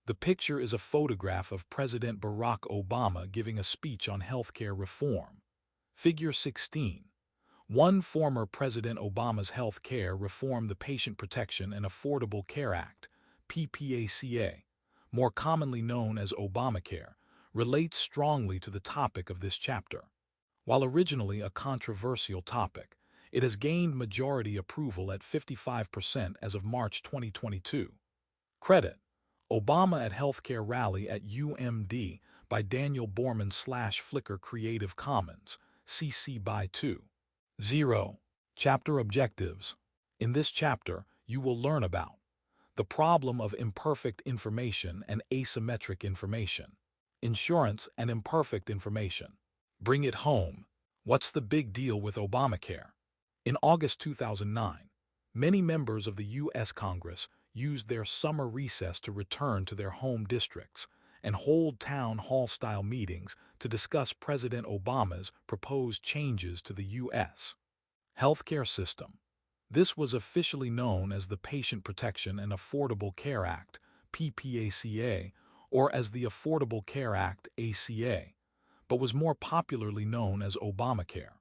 The picture is a photograph of President Barack Obama giving a speech on healthcare reform. Figure 16. One former President Obama's health care reform, the Patient Protection and Affordable Care Act, PPACA, more commonly known as Obamacare, relates strongly to the topic of this chapter. While originally a controversial topic, it has gained majority approval at 55% as of March 2022. Credit: Obama at Healthcare Rally at UMD by Daniel Borman / Flickr Creative Commons, CC by 2. 0. Chapter Objectives. In this chapter, you will learn about the problem of imperfect information and asymmetric information, insurance and imperfect information. Bring it home. What's the big deal with Obamacare? In August 2009, many members of the U.S. Congress used their summer recess to return to their home districts and hold town hall-style meetings to discuss President Obama's proposed changes to the U.S. healthcare system. This was officially known as the Patient Protection and Affordable Care Act, PPACA, or as the Affordable Care Act, ACA, but was more popularly known as Obamacare.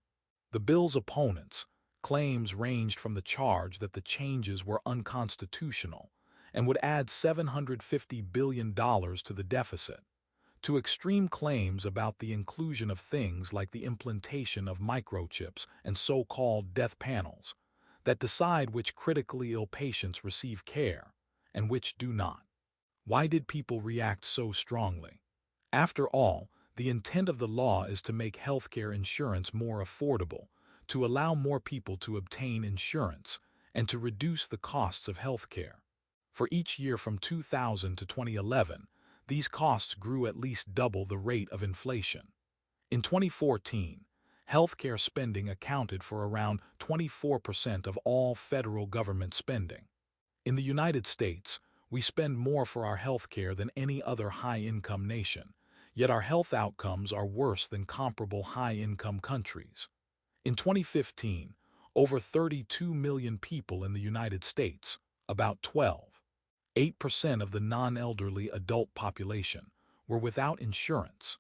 The bill's opponents' claims ranged from the charge that the changes were unconstitutional and would add $750 billion to the deficit, to extreme claims about the inclusion of things like the implantation of microchips and so-called death panels that decide which critically ill patients receive care and which do not. Why did people react so strongly? After all, the intent of the law is to make healthcare insurance more affordable, to allow more people to obtain insurance, and to reduce the costs of healthcare. For each year from 2000 to 2011, these costs grew at least double the rate of inflation. In 2014, healthcare spending accounted for around 24% of all federal government spending. In the United States, we spend more for our healthcare than any other high-income nation, yet our health outcomes are worse than comparable high-income countries. In 2015, over 32 million people in the United States, about 12.8% of the non-elderly adult population, were without insurance.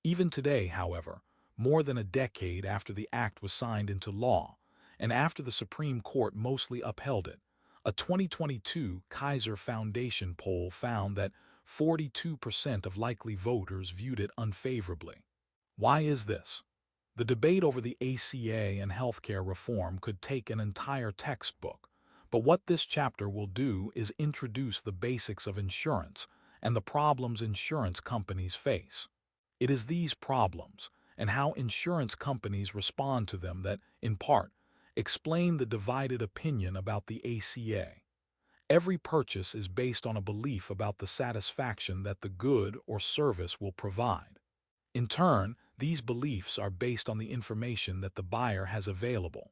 Even today, however, more than a decade after the act was signed into law, and after the Supreme Court mostly upheld it, a 2022 Kaiser Foundation poll found that 42% of likely voters viewed it unfavorably. Why is this? The debate over the ACA and healthcare reform could take an entire textbook, but what this chapter will do is introduce the basics of insurance and the problems insurance companies face. It is these problems and how insurance companies respond to them that, in part, explain the divided opinion about the ACA. Every purchase is based on a belief about the satisfaction that the good or service will provide. In turn, these beliefs are based on the information that the buyer has available.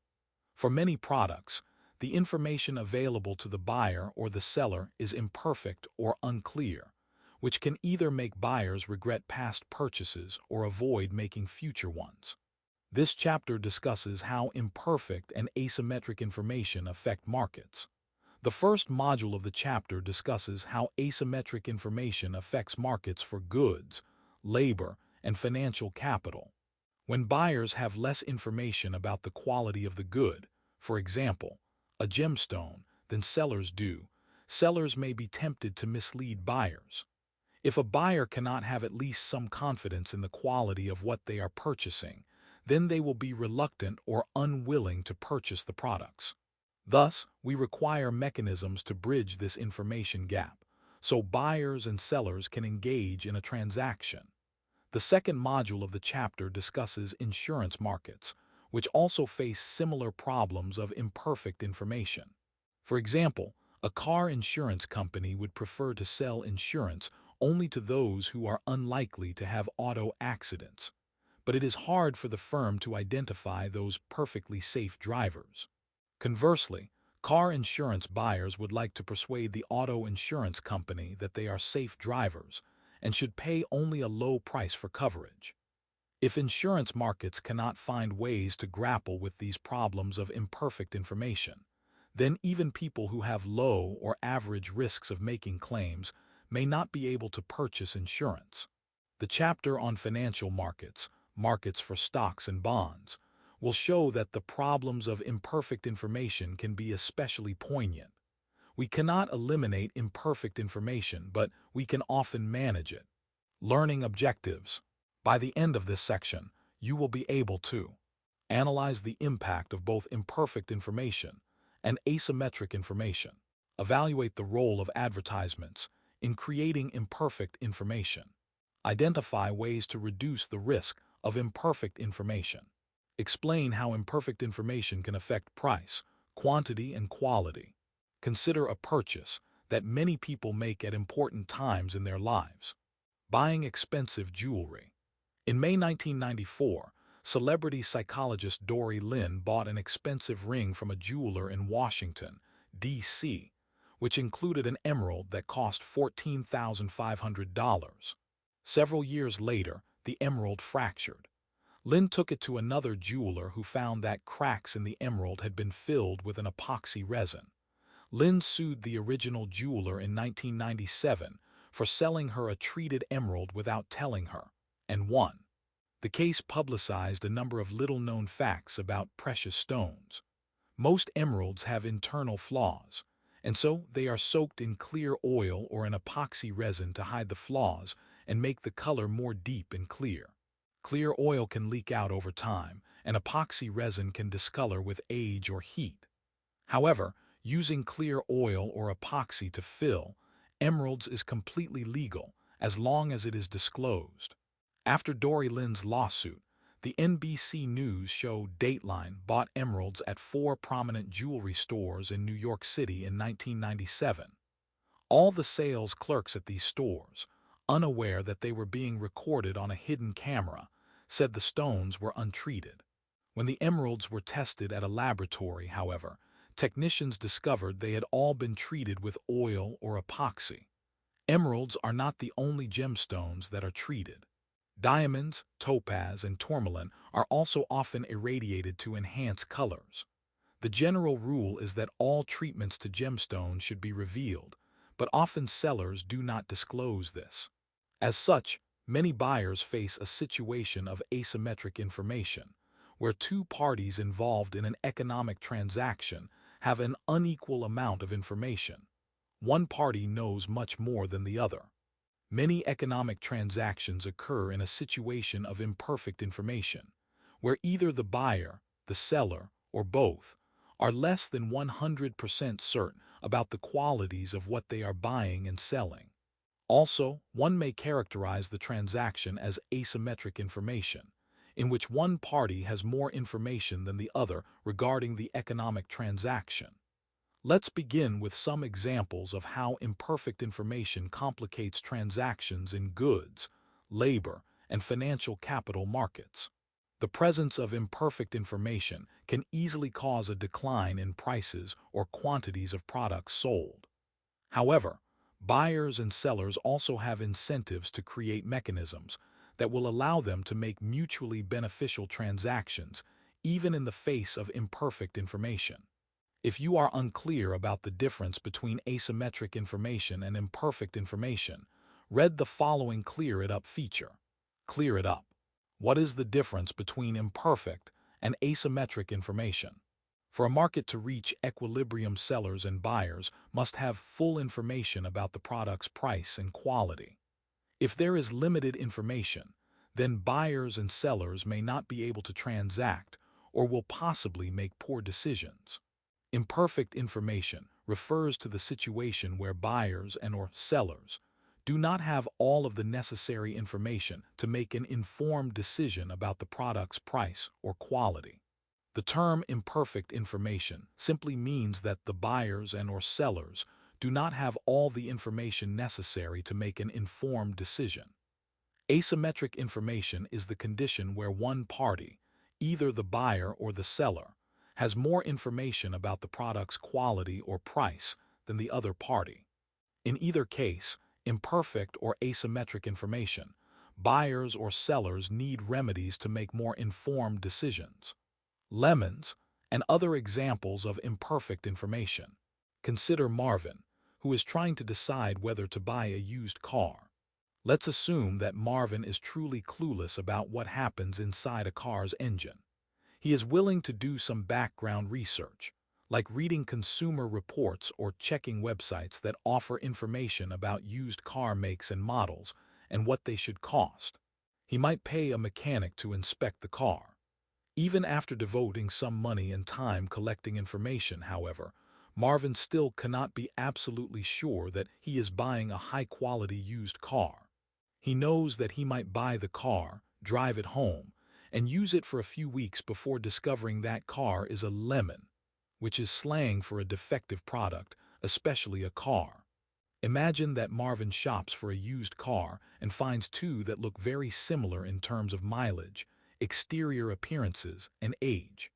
For many products, the information available to the buyer or the seller is imperfect or unclear, which can either make buyers regret past purchases or avoid making future ones. This chapter discusses how imperfect and asymmetric information affect markets. The first module of the chapter discusses how asymmetric information affects markets for goods, labor, and financial capital. When buyers have less information about the quality of the good, for example, a gemstone, than sellers do, sellers may be tempted to mislead buyers. If a buyer cannot have at least some confidence in the quality of what they are purchasing, then they will be reluctant or unwilling to purchase the products. Thus, we require mechanisms to bridge this information gap, so buyers and sellers can engage in a transaction. The second module of the chapter discusses insurance markets, which also face similar problems of imperfect information. For example, a car insurance company would prefer to sell insurance only to those who are unlikely to have auto accidents, but it is hard for the firm to identify those perfectly safe drivers. Conversely, car insurance buyers would like to persuade the auto insurance company that they are safe drivers and should pay only a low price for coverage. If insurance markets cannot find ways to grapple with these problems of imperfect information, then even people who have low or average risks of making claims may not be able to purchase insurance. The chapter on financial markets, markets for stocks and bonds, will show that the problems of imperfect information can be especially poignant. We cannot eliminate imperfect information, but we can often manage it. Learning objectives. By the end of this section, you will be able to analyze the impact of both imperfect information and asymmetric information, evaluate the role of advertisements in creating imperfect information, identify ways to reduce the risk of imperfect information, explain how imperfect information can affect price, quantity, and quality. Consider a purchase that many people make at important times in their lives. Buying expensive jewelry. In May 1994, celebrity psychologist Dory Lynn bought an expensive ring from a jeweler in Washington, D.C., which included an emerald that cost $14,500. Several years later, the emerald fractured. Lynn took it to another jeweler who found that cracks in the emerald had been filled with an epoxy resin. Lynn sued the original jeweler in 1997 for selling her a treated emerald without telling her, and won. The case publicized a number of little-known facts about precious stones. Most emeralds have internal flaws, and so they are soaked in clear oil or an epoxy resin to hide the flaws and make the color more deep and clear. Clear oil can leak out over time, and epoxy resin can discolor with age or heat. However, using clear oil or epoxy to fill emeralds is completely legal as long as it is disclosed. After Dory Lynn's lawsuit, the NBC News show Dateline bought emeralds at 4 prominent jewelry stores in New York City in 1997. All the sales clerks at these stores, unaware that they were being recorded on a hidden camera, said the stones were untreated. When the emeralds were tested at a laboratory, however, technicians discovered they had all been treated with oil or epoxy. Emeralds are not the only gemstones that are treated. Diamonds, topaz, and tourmaline are also often irradiated to enhance colors. The general rule is that all treatments to gemstones should be revealed, but often sellers do not disclose this. As such, many buyers face a situation of asymmetric information, where two parties involved in an economic transaction have an unequal amount of information. One party knows much more than the other. Many economic transactions occur in a situation of imperfect information, where either the buyer, the seller, or both are less than 100% certain about the qualities of what they are buying and selling. Also, one may characterize the transaction as asymmetric information, in which one party has more information than the other regarding the economic transaction. Let's begin with some examples of how imperfect information complicates transactions in goods, labor, and financial capital markets. The presence of imperfect information can easily cause a decline in prices or quantities of products sold. However, buyers and sellers also have incentives to create mechanisms that will allow them to make mutually beneficial transactions, even in the face of imperfect information. If you are unclear about the difference between asymmetric information and imperfect information, read the following Clear It Up feature. Clear it up. What is the difference between imperfect and asymmetric information? For a market to reach equilibrium, sellers and buyers must have full information about the product's price and quality. If there is limited information, then buyers and sellers may not be able to transact or will possibly make poor decisions. Imperfect information refers to the situation where buyers and/or sellers do not have all of the necessary information to make an informed decision about the product's price or quality. The term imperfect information simply means that the buyers and/or sellers do not have all the information necessary to make an informed decision. Asymmetric information is the condition where one party, either the buyer or the seller, has more information about the product's quality or price than the other party. In either case, imperfect or asymmetric information, buyers or sellers need remedies to make more informed decisions. Lemons and other examples of imperfect information. Consider Marvin, who is trying to decide whether to buy a used car. Let's assume that Marvin is truly clueless about what happens inside a car's engine. He is willing to do some background research, like reading consumer reports or checking websites that offer information about used car makes and models and what they should cost. He might pay a mechanic to inspect the car. Even after devoting some money and time collecting information, however, Marvin still cannot be absolutely sure that he is buying a high-quality used car. He knows that he might buy the car, drive it home, and use it for a few weeks before discovering that car is a lemon, which is slang for a defective product, especially a car. Imagine that Marvin shops for a used car and finds two that look very similar in terms of mileage, exterior appearances, and age.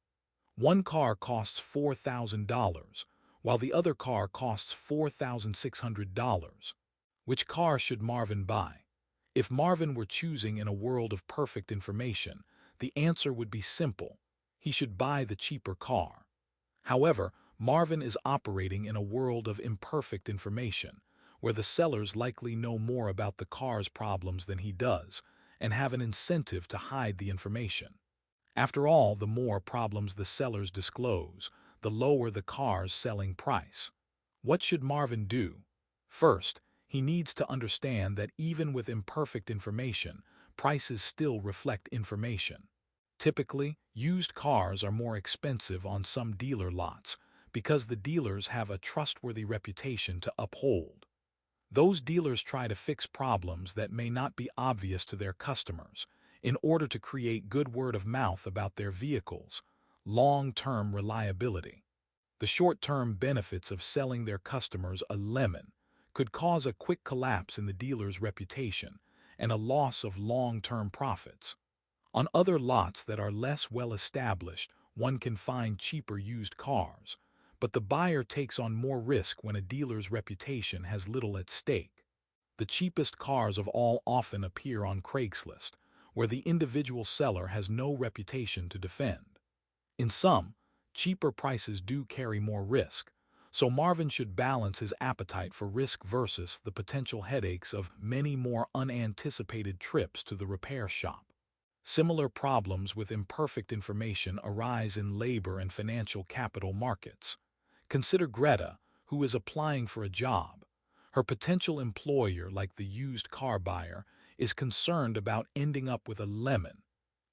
One car costs $4,000, while the other car costs $4,600. Which car should Marvin buy? If Marvin were choosing in a world of perfect information, the answer would be simple. He should buy the cheaper car. However, Marvin is operating in a world of imperfect information, where the sellers likely know more about the car's problems than he does, and have an incentive to hide the information. After all, the more problems the sellers disclose, the lower the car's selling price. What should Marvin do? First, he needs to understand that even with imperfect information, prices still reflect information. Typically, used cars are more expensive on some dealer lots because the dealers have a trustworthy reputation to uphold. Those dealers try to fix problems that may not be obvious to their customers in order to create good word of mouth about their vehicles, long-term reliability. The short-term benefits of selling their customers a lemon could cause a quick collapse in the dealer's reputation and a loss of long-term profits. On other lots that are less well-established, one can find cheaper used cars, but the buyer takes on more risk when a dealer's reputation has little at stake. The cheapest cars of all often appear on Craigslist, where the individual seller has no reputation to defend. In sum, cheaper prices do carry more risk, so Marvin should balance his appetite for risk versus the potential headaches of many more unanticipated trips to the repair shop. Similar problems with imperfect information arise in labor and financial capital markets. Consider Greta, who is applying for a job. Her potential employer, like the used car buyer, is concerned about ending up with a lemon.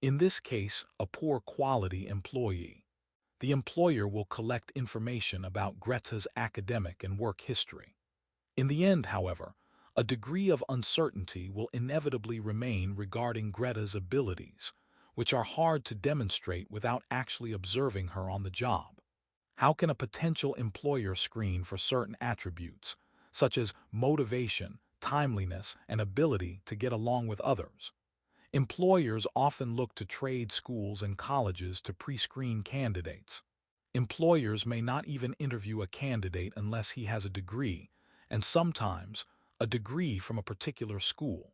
In this case, a poor quality employee. The employer will collect information about Greta's academic and work history. In the end, however, a degree of uncertainty will inevitably remain regarding Greta's abilities, which are hard to demonstrate without actually observing her on the job. How can a potential employer screen for certain attributes, such as motivation, timeliness, and ability to get along with others? Employers often look to trade schools and colleges to pre-screen candidates. Employers may not even interview a candidate unless he has a degree, and sometimes a degree from a particular school.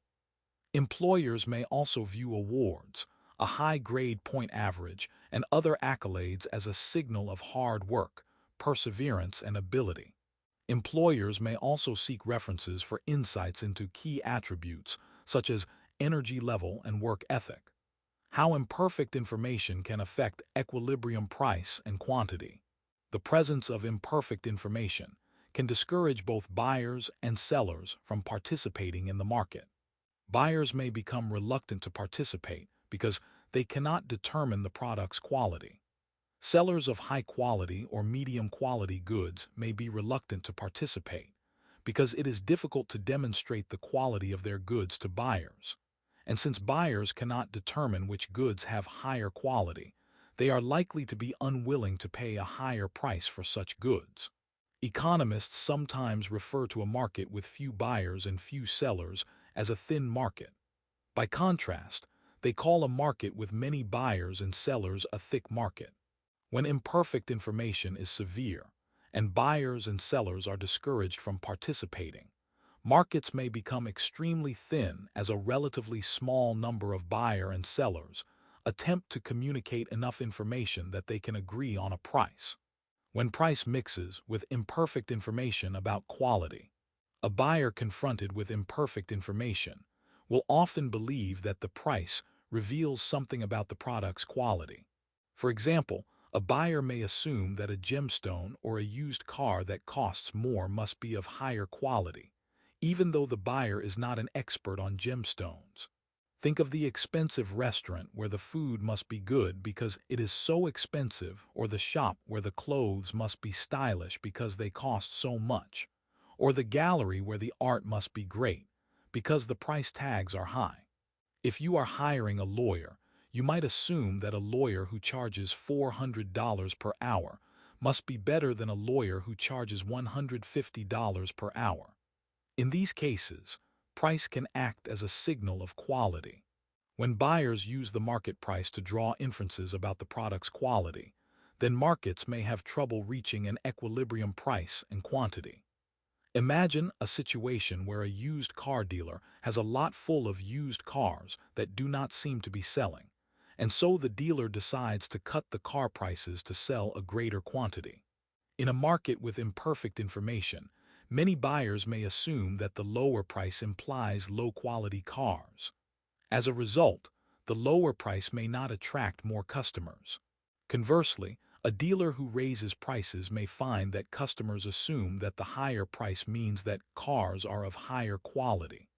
Employers may also view awards, a high grade point average, and other accolades as a signal of hard work, perseverance, and ability. Employers may also seek references for insights into key attributes such as energy level and work ethic. How imperfect information can affect equilibrium price and quantity. The presence of imperfect information can discourage both buyers and sellers from participating in the market. Buyers may become reluctant to participate because they cannot determine the product's quality. Sellers of high-quality or medium-quality goods may be reluctant to participate because it is difficult to demonstrate the quality of their goods to buyers. And since buyers cannot determine which goods have higher quality, they are likely to be unwilling to pay a higher price for such goods. Economists sometimes refer to a market with few buyers and few sellers as a thin market. By contrast, they call a market with many buyers and sellers a thick market. When imperfect information is severe, and buyers and sellers are discouraged from participating, markets may become extremely thin as a relatively small number of buyer and sellers attempt to communicate enough information that they can agree on a price. When price mixes with imperfect information about quality. A buyer confronted with imperfect information will often believe that the price reveals something about the product's quality. For example, a buyer may assume that a gemstone or a used car that costs more must be of higher quality, even though the buyer is not an expert on gemstones. Think of the expensive restaurant where the food must be good because it is so expensive, or the shop where the clothes must be stylish because they cost so much, or the gallery where the art must be great because the price tags are high. If you are hiring a lawyer, you might assume that a lawyer who charges $400 per hour must be better than a lawyer who charges $150 per hour. In these cases, price can act as a signal of quality. When buyers use the market price to draw inferences about the product's quality, then markets may have trouble reaching an equilibrium price and quantity. Imagine a situation where a used car dealer has a lot full of used cars that do not seem to be selling, and so the dealer decides to cut the car prices to sell a greater quantity. In a market with imperfect information, many buyers may assume that the lower price implies low-quality cars. As a result, the lower price may not attract more customers. Conversely, a dealer who raises prices may find that customers assume that the higher price means that cars are of higher quality.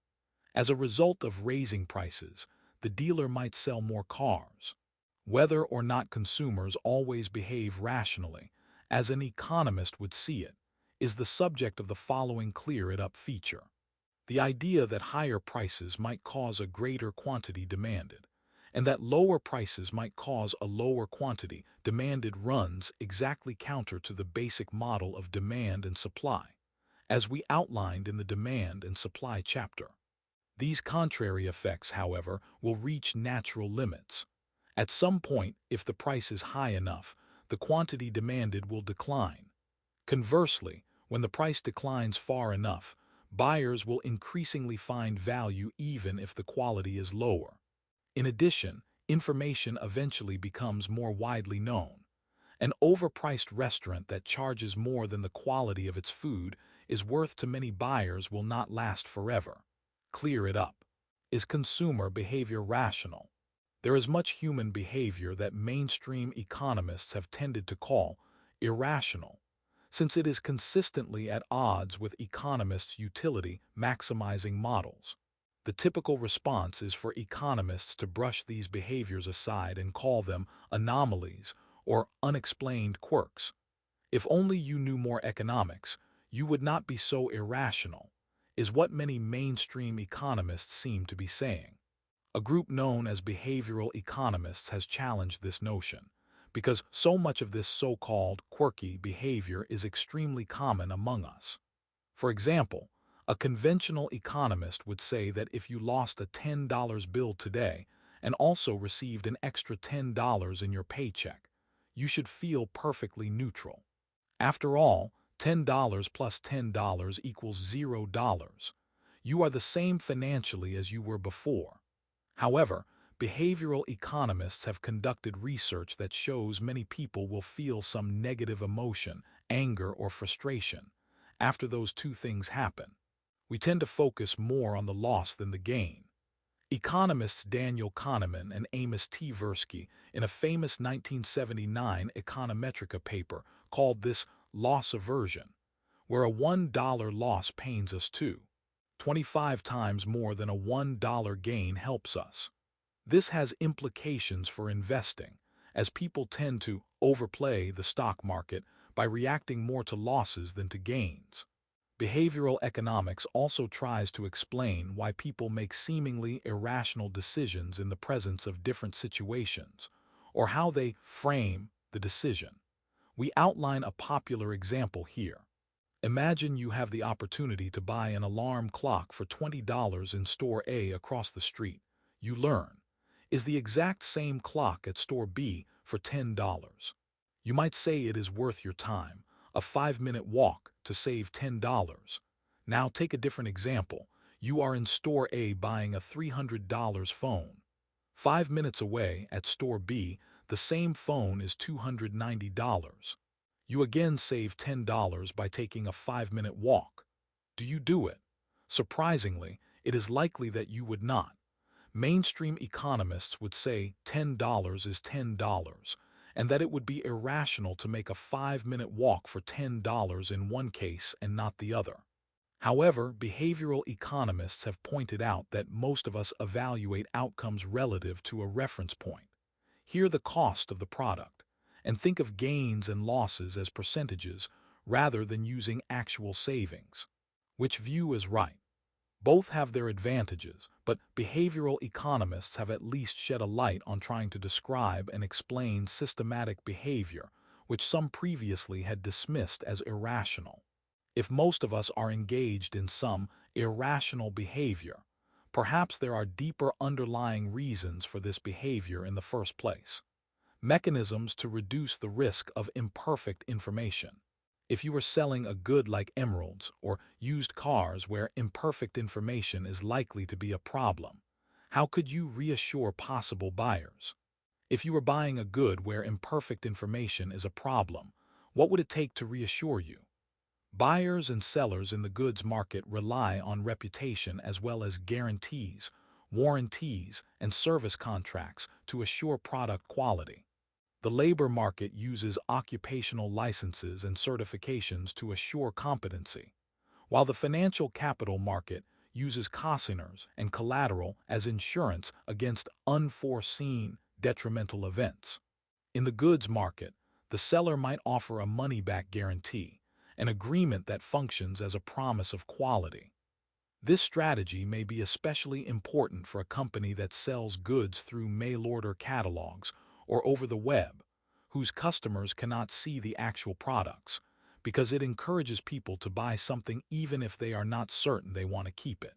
As a result of raising prices, the dealer might sell more cars. Whether or not consumers always behave rationally, as an economist would see it, is the subject of the following Clear It Up feature. The idea that higher prices might cause a greater quantity demanded, and that lower prices might cause a lower quantity demanded runs exactly counter to the basic model of demand and supply, as we outlined in the demand and supply chapter. These contrary effects, however, will reach natural limits. At some point, if the price is high enough, the quantity demanded will decline. Conversely, when the price declines far enough, buyers will increasingly find value even if the quality is lower. In addition, information eventually becomes more widely known. An overpriced restaurant that charges more than the quality of its food is worth to many buyers will not last forever. Clear it up. Is consumer behavior rational? There is much human behavior that mainstream economists have tended to call irrational, since it is consistently at odds with economists' utility-maximizing models. The typical response is for economists to brush these behaviors aside and call them anomalies or unexplained quirks. If only you knew more economics, you would not be so irrational, is what many mainstream economists seem to be saying. A group known as behavioral economists has challenged this notion, because so much of this so-called quirky behavior is extremely common among us. For example, a conventional economist would say that if you lost a $10 bill today and also received an extra $10 in your paycheck, you should feel perfectly neutral. After all, $10 plus $10 equals $0. You are the same financially as you were before. However, behavioral economists have conducted research that shows many people will feel some negative emotion, anger or frustration, after those two things happen. We tend to focus more on the loss than the gain. Economists Daniel Kahneman and Amos Tversky, in a famous 1979 Econometrica paper, called this loss aversion, where a $1 loss pains us 25 times more than a $1 gain helps us. This has implications for investing, as people tend to overplay the stock market by reacting more to losses than to gains. Behavioral economics also tries to explain why people make seemingly irrational decisions in the presence of different situations, or how they frame the decision. We outline a popular example here. Imagine you have the opportunity to buy an alarm clock for $20 in store A across the street. You learn, is the exact same clock at store B for $10. You might say it is worth your time, a 5-minute walk, to save $10. Now take a different example. You are in store A buying a $300 phone. 5 minutes away, at store B, the same phone is $290. You again save $10 by taking a 5-minute walk. Do you do it? Surprisingly, it is likely that you would not. Mainstream economists would say $10 is $10, and that it would be irrational to make a 5-minute walk for $10 in one case and not the other. However, behavioral economists have pointed out that most of us evaluate outcomes relative to a reference point. Hear the cost of the product, and think of gains and losses as percentages rather than using actual savings. Which view is right? Both have their advantages, but behavioral economists have at least shed a light on trying to describe and explain systematic behavior, which some previously had dismissed as irrational. If most of us are engaged in some irrational behavior, perhaps there are deeper underlying reasons for this behavior in the first place. Mechanisms to reduce the risk of imperfect information. If you are selling a good like emeralds or used cars where imperfect information is likely to be a problem, how could you reassure possible buyers? If you are buying a good where imperfect information is a problem, what would it take to reassure you? Buyers and sellers in the goods market rely on reputation as well as guarantees, warranties, and service contracts to assure product quality. The labor market uses occupational licenses and certifications to assure competency, while the financial capital market uses consignors and collateral as insurance against unforeseen detrimental events. In the goods market, the seller might offer a money-back guarantee, an agreement that functions as a promise of quality. This strategy may be especially important for a company that sells goods through mail-order catalogs or over the web, whose customers cannot see the actual products, because it encourages people to buy something even if they are not certain they want to keep it.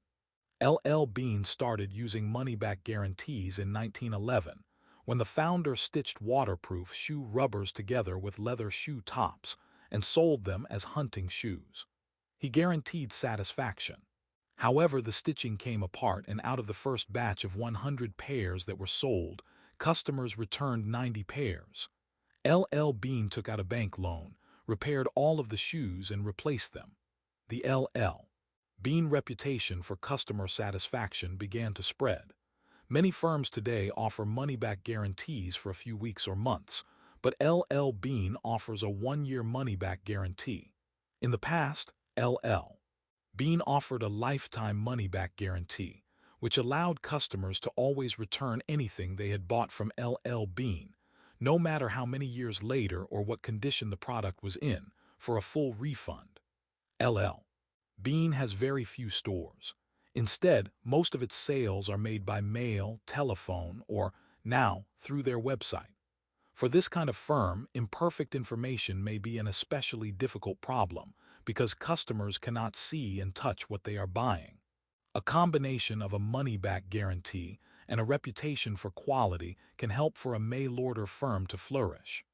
L.L. Bean started using money-back guarantees in 1911, when the founder stitched waterproof shoe rubbers together with leather shoe tops and sold them as hunting shoes. He guaranteed satisfaction. However, the stitching came apart, and out of the first batch of 100 pairs that were sold, customers returned 90 pairs. L.L. Bean took out a bank loan, repaired all of the shoes, and replaced them. The L.L. Bean reputation for customer satisfaction began to spread. Many firms today offer money-back guarantees for a few weeks or months, but L.L. Bean offers a 1-year money-back guarantee. In the past, L.L. Bean offered a lifetime money-back guarantee, which allowed customers to always return anything they had bought from L.L. Bean, no matter how many years later or what condition the product was in, for a full refund. L.L. Bean has very few stores. Instead, most of its sales are made by mail, telephone, or, now, through their website. For this kind of firm, imperfect information may be an especially difficult problem because customers cannot see and touch what they are buying. A combination of a money-back guarantee and a reputation for quality can help for a mail-order firm to flourish.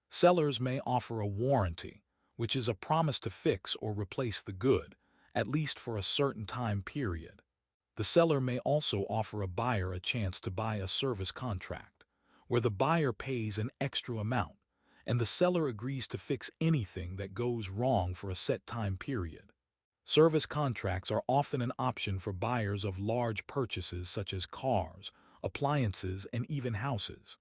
Sellers may offer a warranty, which is a promise to fix or replace the good, at least for a certain time period. The seller may also offer a buyer a chance to buy a service contract, where the buyer pays an extra amount, and the seller agrees to fix anything that goes wrong for a set time period. Service contracts are often an option for buyers of large purchases such as cars, appliances, and even houses.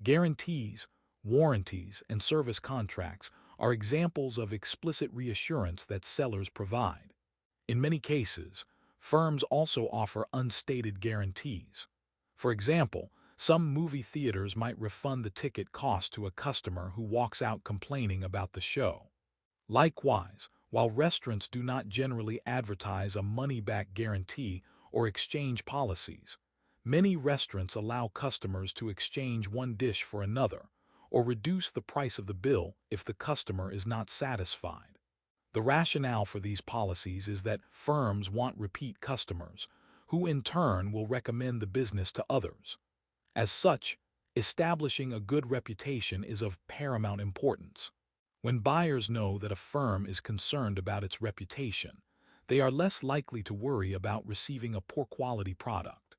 Guarantees, warranties, and service contracts are examples of explicit reassurance that sellers provide. In many cases, firms also offer unstated guarantees. For example, some movie theaters might refund the ticket cost to a customer who walks out complaining about the show. Likewise, while restaurants do not generally advertise a money-back guarantee or exchange policies, many restaurants allow customers to exchange one dish for another or reduce the price of the bill if the customer is not satisfied. The rationale for these policies is that firms want repeat customers, who in turn will recommend the business to others. As such, establishing a good reputation is of paramount importance. When buyers know that a firm is concerned about its reputation, they are less likely to worry about receiving a poor-quality product.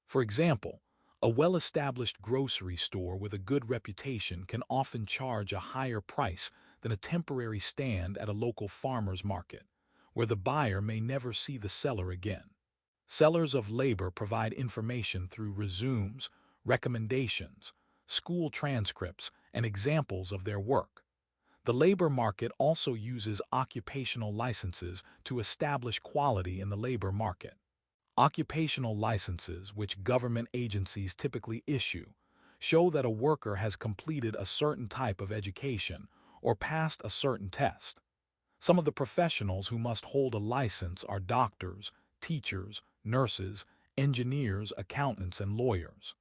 For example, a well-established grocery store with a good reputation can often charge a higher price than a temporary stand at a local farmer's market, where the buyer may never see the seller again. Sellers of labor provide information through resumes, recommendations, school transcripts, and examples of their work. The labor market also uses occupational licenses to establish quality in the labor market. Occupational licenses, which government agencies typically issue, show that a worker has completed a certain type of education or passed a certain test. Some of the professionals who must hold a license are doctors, teachers, nurses, engineers, accountants, and lawyers.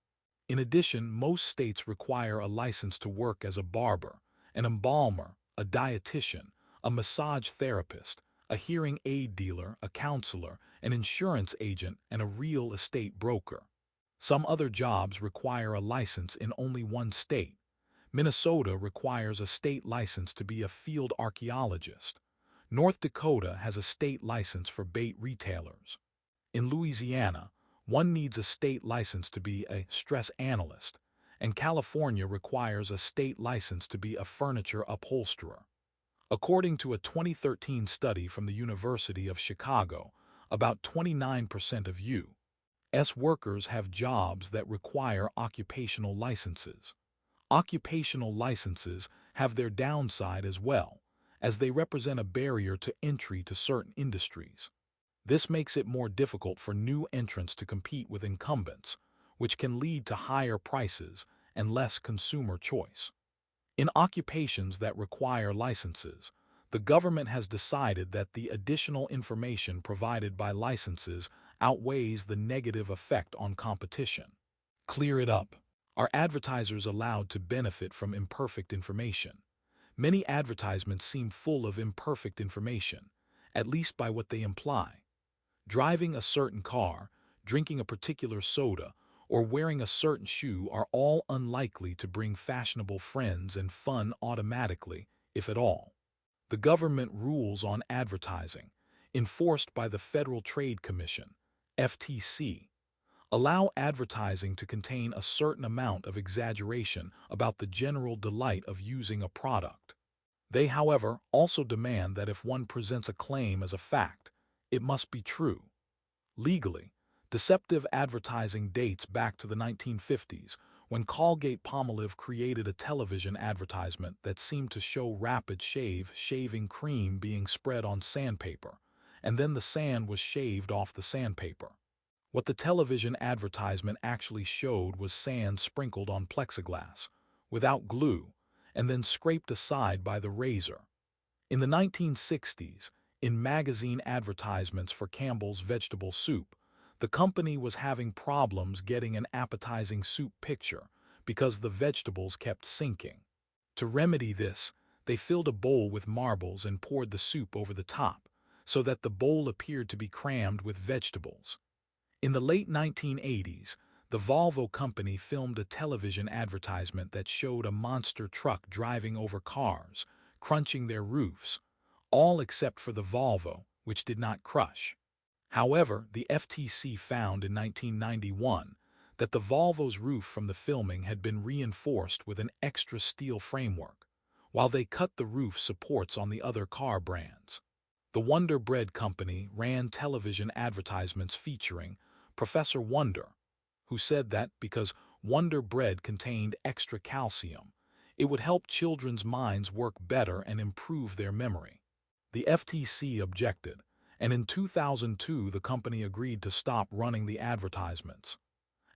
In addition, most states require a license to work as a barber, an embalmer, a dietitian, a massage therapist, a hearing aid dealer, a counselor, an insurance agent, and a real estate broker. Some other jobs require a license in only one state. Minnesota requires a state license to be a field archaeologist. North Dakota has a state license for bait retailers. In Louisiana, one needs a state license to be a stress analyst, and California requires a state license to be a furniture upholsterer. According to a 2013 study from the University of Chicago, about 29% of U.S. workers have jobs that require occupational licenses. Occupational licenses have their downside as well, as they represent a barrier to entry to certain industries. This makes it more difficult for new entrants to compete with incumbents, which can lead to higher prices and less consumer choice. In occupations that require licenses, the government has decided that the additional information provided by licenses outweighs the negative effect on competition. Clear it up. Are advertisers allowed to benefit from imperfect information? Many advertisements seem full of imperfect information, at least by what they imply. Driving a certain car, drinking a particular soda, or wearing a certain shoe are all unlikely to bring fashionable friends and fun automatically, if at all. The government rules on advertising, enforced by the Federal Trade Commission, FTC, allow advertising to contain a certain amount of exaggeration about the general delight of using a product. They, however, also demand that if one presents a claim as a fact, it must be true. Legally, deceptive advertising dates back to the 1950s, when Colgate-Palmolive created a television advertisement that seemed to show Rapid Shave shaving cream being spread on sandpaper, and then the sand was shaved off the sandpaper. What the television advertisement actually showed was sand sprinkled on plexiglass, without glue, and then scraped aside by the razor. In the 1960s, in magazine advertisements for Campbell's vegetable soup, the company was having problems getting an appetizing soup picture because the vegetables kept sinking. To remedy this, they filled a bowl with marbles and poured the soup over the top, so that the bowl appeared to be crammed with vegetables. In the late 1980s, the Volvo company filmed a television advertisement that showed a monster truck driving over cars, crunching their roofs, all except for the Volvo, which did not crush. However, the FTC found in 1991 that the Volvo's roof from the filming had been reinforced with an extra steel framework, while they cut the roof supports on the other car brands. The Wonder Bread Company ran television advertisements featuring Professor Wonder, who said that because Wonder Bread contained extra calcium, it would help children's minds work better and improve their memory. The FTC objected, and in 2002 the company agreed to stop running the advertisements.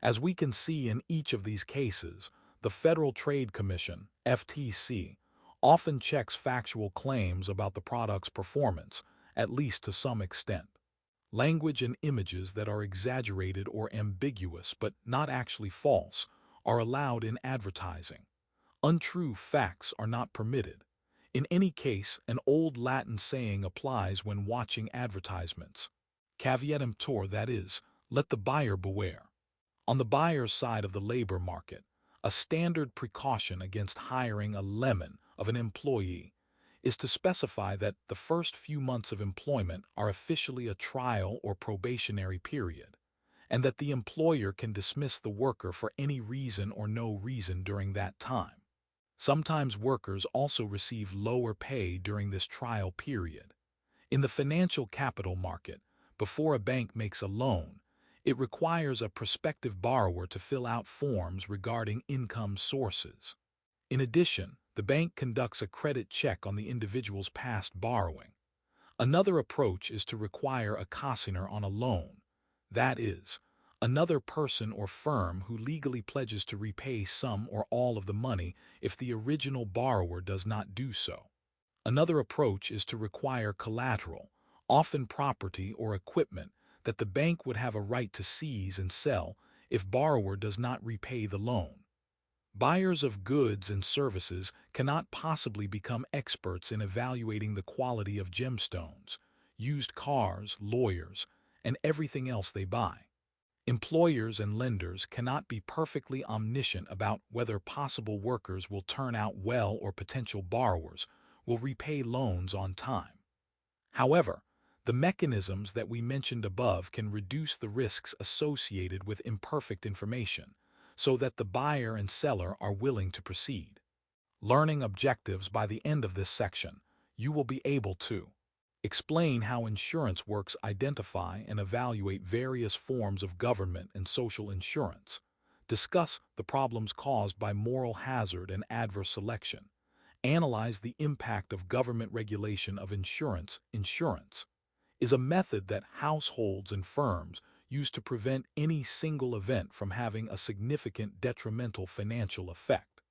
As we can see in each of these cases, the Federal Trade Commission, FTC, often checks factual claims about the product's performance, at least to some extent. Language and images that are exaggerated or ambiguous but not actually false are allowed in advertising. Untrue facts are not permitted. In any case, an old Latin saying applies when watching advertisements. Caveat emptor, that is, let the buyer beware. On the buyer's side of the labor market, a standard precaution against hiring a lemon of an employee is to specify that the first few months of employment are officially a trial or probationary period, and that the employer can dismiss the worker for any reason or no reason during that time. Sometimes workers also receive lower pay during this trial period. In the financial capital market, before a bank makes a loan, it requires a prospective borrower to fill out forms regarding income sources. In addition, the bank conducts a credit check on the individual's past borrowing. Another approach is to require a consignor on a loan, that is, another person or firm who legally pledges to repay some or all of the money if the original borrower does not do so. Another approach is to require collateral, often property or equipment, that the bank would have a right to seize and sell if borrower does not repay the loan. Buyers of goods and services cannot possibly become experts in evaluating the quality of gemstones, used cars, lawyers, and everything else they buy. Employers and lenders cannot be perfectly omniscient about whether possible workers will turn out well or potential borrowers will repay loans on time. However, the mechanisms that we mentioned above can reduce the risks associated with imperfect information, so that the buyer and seller are willing to proceed. Learning objectives. By the end of this section, you will be able to explain how insurance works, identify and evaluate various forms of government and social insurance, discuss the problems caused by moral hazard and adverse selection, analyze the impact of government regulation of insurance. Insurance is a method that households and firms use to prevent any single event from having a significant detrimental financial effect.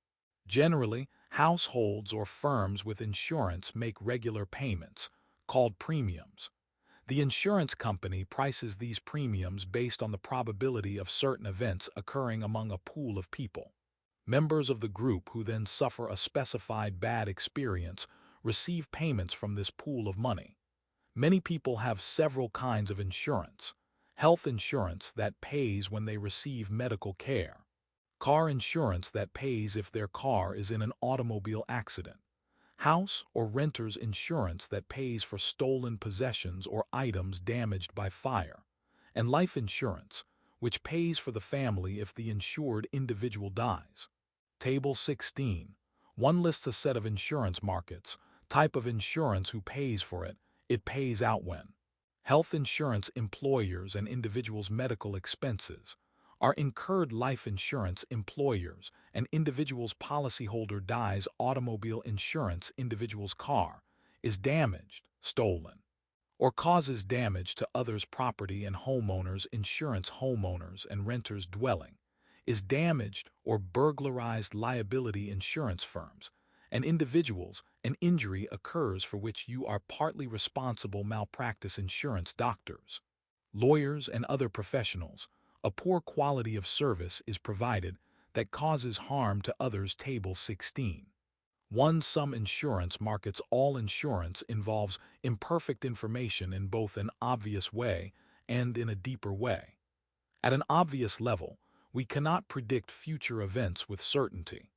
Generally, households or firms with insurance make regular payments, called premiums. The insurance company prices these premiums based on the probability of certain events occurring among a pool of people. Members of the group who then suffer a specified bad experience receive payments from this pool of money. Many people have several kinds of insurance. Health insurance that pays when they receive medical care. Car insurance that pays if their car is in an automobile accident. House or renter's insurance that pays for stolen possessions or items damaged by fire. And life insurance, which pays for the family if the insured individual dies. Table 16. 1 lists a set of insurance markets, type of insurance, who pays for it, it pays out when. Health insurance, employers and individuals' medical expenses. Are incurred. Life insurance, employers and individuals' policyholder dies. Automobile insurance, individual's car is damaged, stolen, or causes damage to others' property. And homeowners insurance, homeowners and renters' dwelling is damaged or burglarized. Liability insurance, firms and individuals, an injury occurs for which you are partly responsible. Malpractice insurance, doctors, lawyers and other professionals. A poor quality of service is provided that causes harm to others. Table 16. 1. Sum insurance markets. All insurance involves imperfect information in both an obvious way and in a deeper way. At an obvious level, we cannot predict future events with certainty.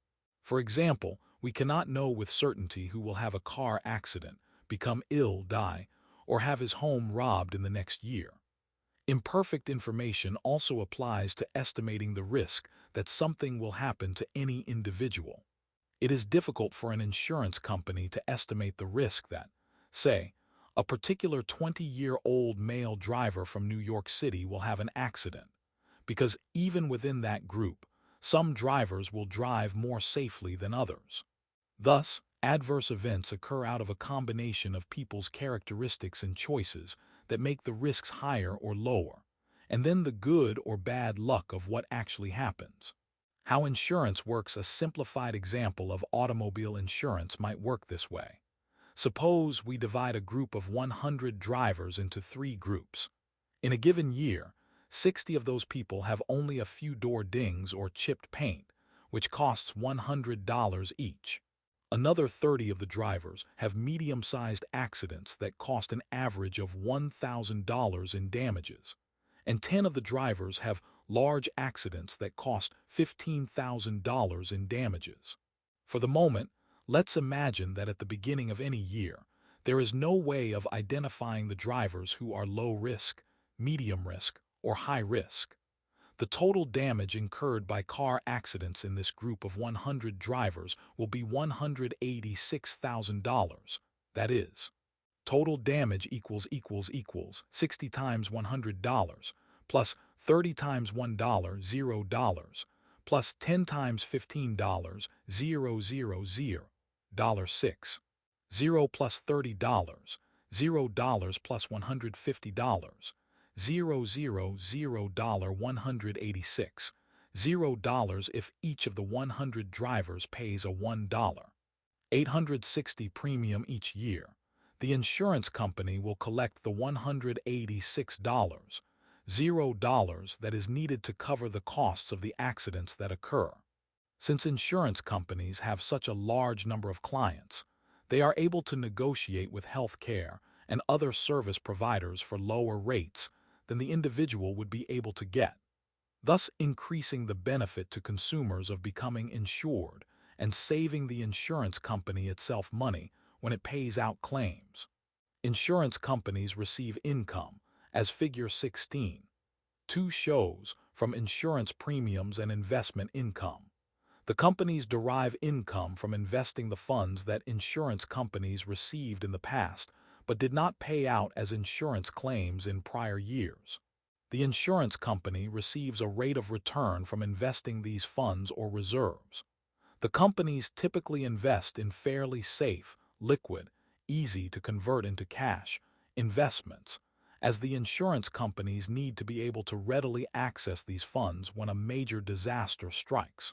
For example, we cannot know with certainty who will have a car accident, become ill, die, or have his home robbed in the next year. Imperfect information also applies to estimating the risk that something will happen to any individual. It is difficult for an insurance company to estimate the risk that, say, a particular 20-year-old male driver from New York City will have an accident, because even within that group, some drivers will drive more safely than others. Thus, adverse events occur out of a combination of people's characteristics and choices that make the risks higher or lower, and then the good or bad luck of what actually happens. How insurance works. A simplified example of automobile insurance might work this way. Suppose we divide a group of 100 drivers into 3 groups. In a given year, 60 of those people have only a few door dings or chipped paint, which costs $100 each. Another 30 of the drivers have medium-sized accidents that cost an average of $1,000 in damages, and 10 of the drivers have large accidents that cost $15,000 in damages. For the moment, let's imagine that at the beginning of any year, there is no way of identifying the drivers who are low risk, medium risk, or high risk. The total damage incurred by car accidents in this group of 100 drivers will be $186,000. That is, total damage equals 60 times $100 plus 30 times $1, $0, plus 10 times $15, $0, 0 plus $30, $0 plus $150, $0, $186, $0 if each of the 100 drivers pays a $1.860 premium each year. The insurance company will collect the $186, $0 that is needed to cover the costs of the accidents that occur. Since insurance companies have such a large number of clients, they are able to negotiate with health care and other service providers for lower rates than the individual would be able to get, thus increasing the benefit to consumers of becoming insured and saving the insurance company itself money when it pays out claims. Insurance companies receive income, as Figure 16, 2 shows, from insurance premiums and investment income. The companies derive income from investing the funds that insurance companies received in the past but did not pay out as insurance claims in prior years. The insurance company receives a rate of return from investing these funds or reserves. The companies typically invest in fairly safe, liquid, easy to convert into cash investments, as the insurance companies need to be able to readily access these funds when a major disaster strikes.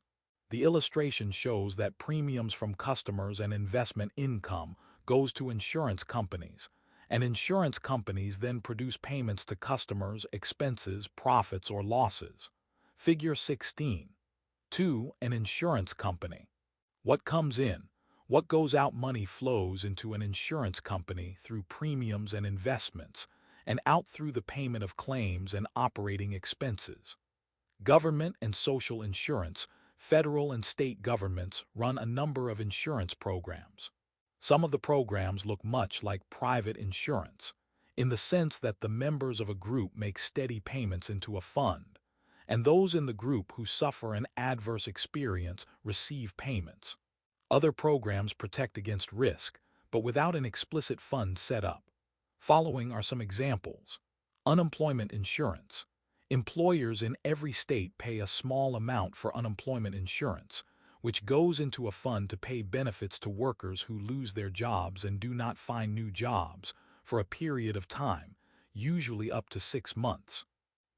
The illustration shows that premiums from customers and investment income goes to insurance companies, and insurance companies then produce payments to customers, expenses, profits, or losses. Figure 16. 2. An insurance company. What comes in, what goes out money flows into an insurance company through premiums and investments, and out through the payment of claims and operating expenses. Government and social insurance. Federal and state governments run a number of insurance programs. Some of the programs look much like private insurance, in the sense that the members of a group make steady payments into a fund, and those in the group who suffer an adverse experience receive payments. Other programs protect against risk, but without an explicit fund set up. Following are some examples. Unemployment insurance. Employers in every state pay a small amount for unemployment insurance, which goes into a fund to pay benefits to workers who lose their jobs and do not find new jobs for a period of time, usually up to 6 months.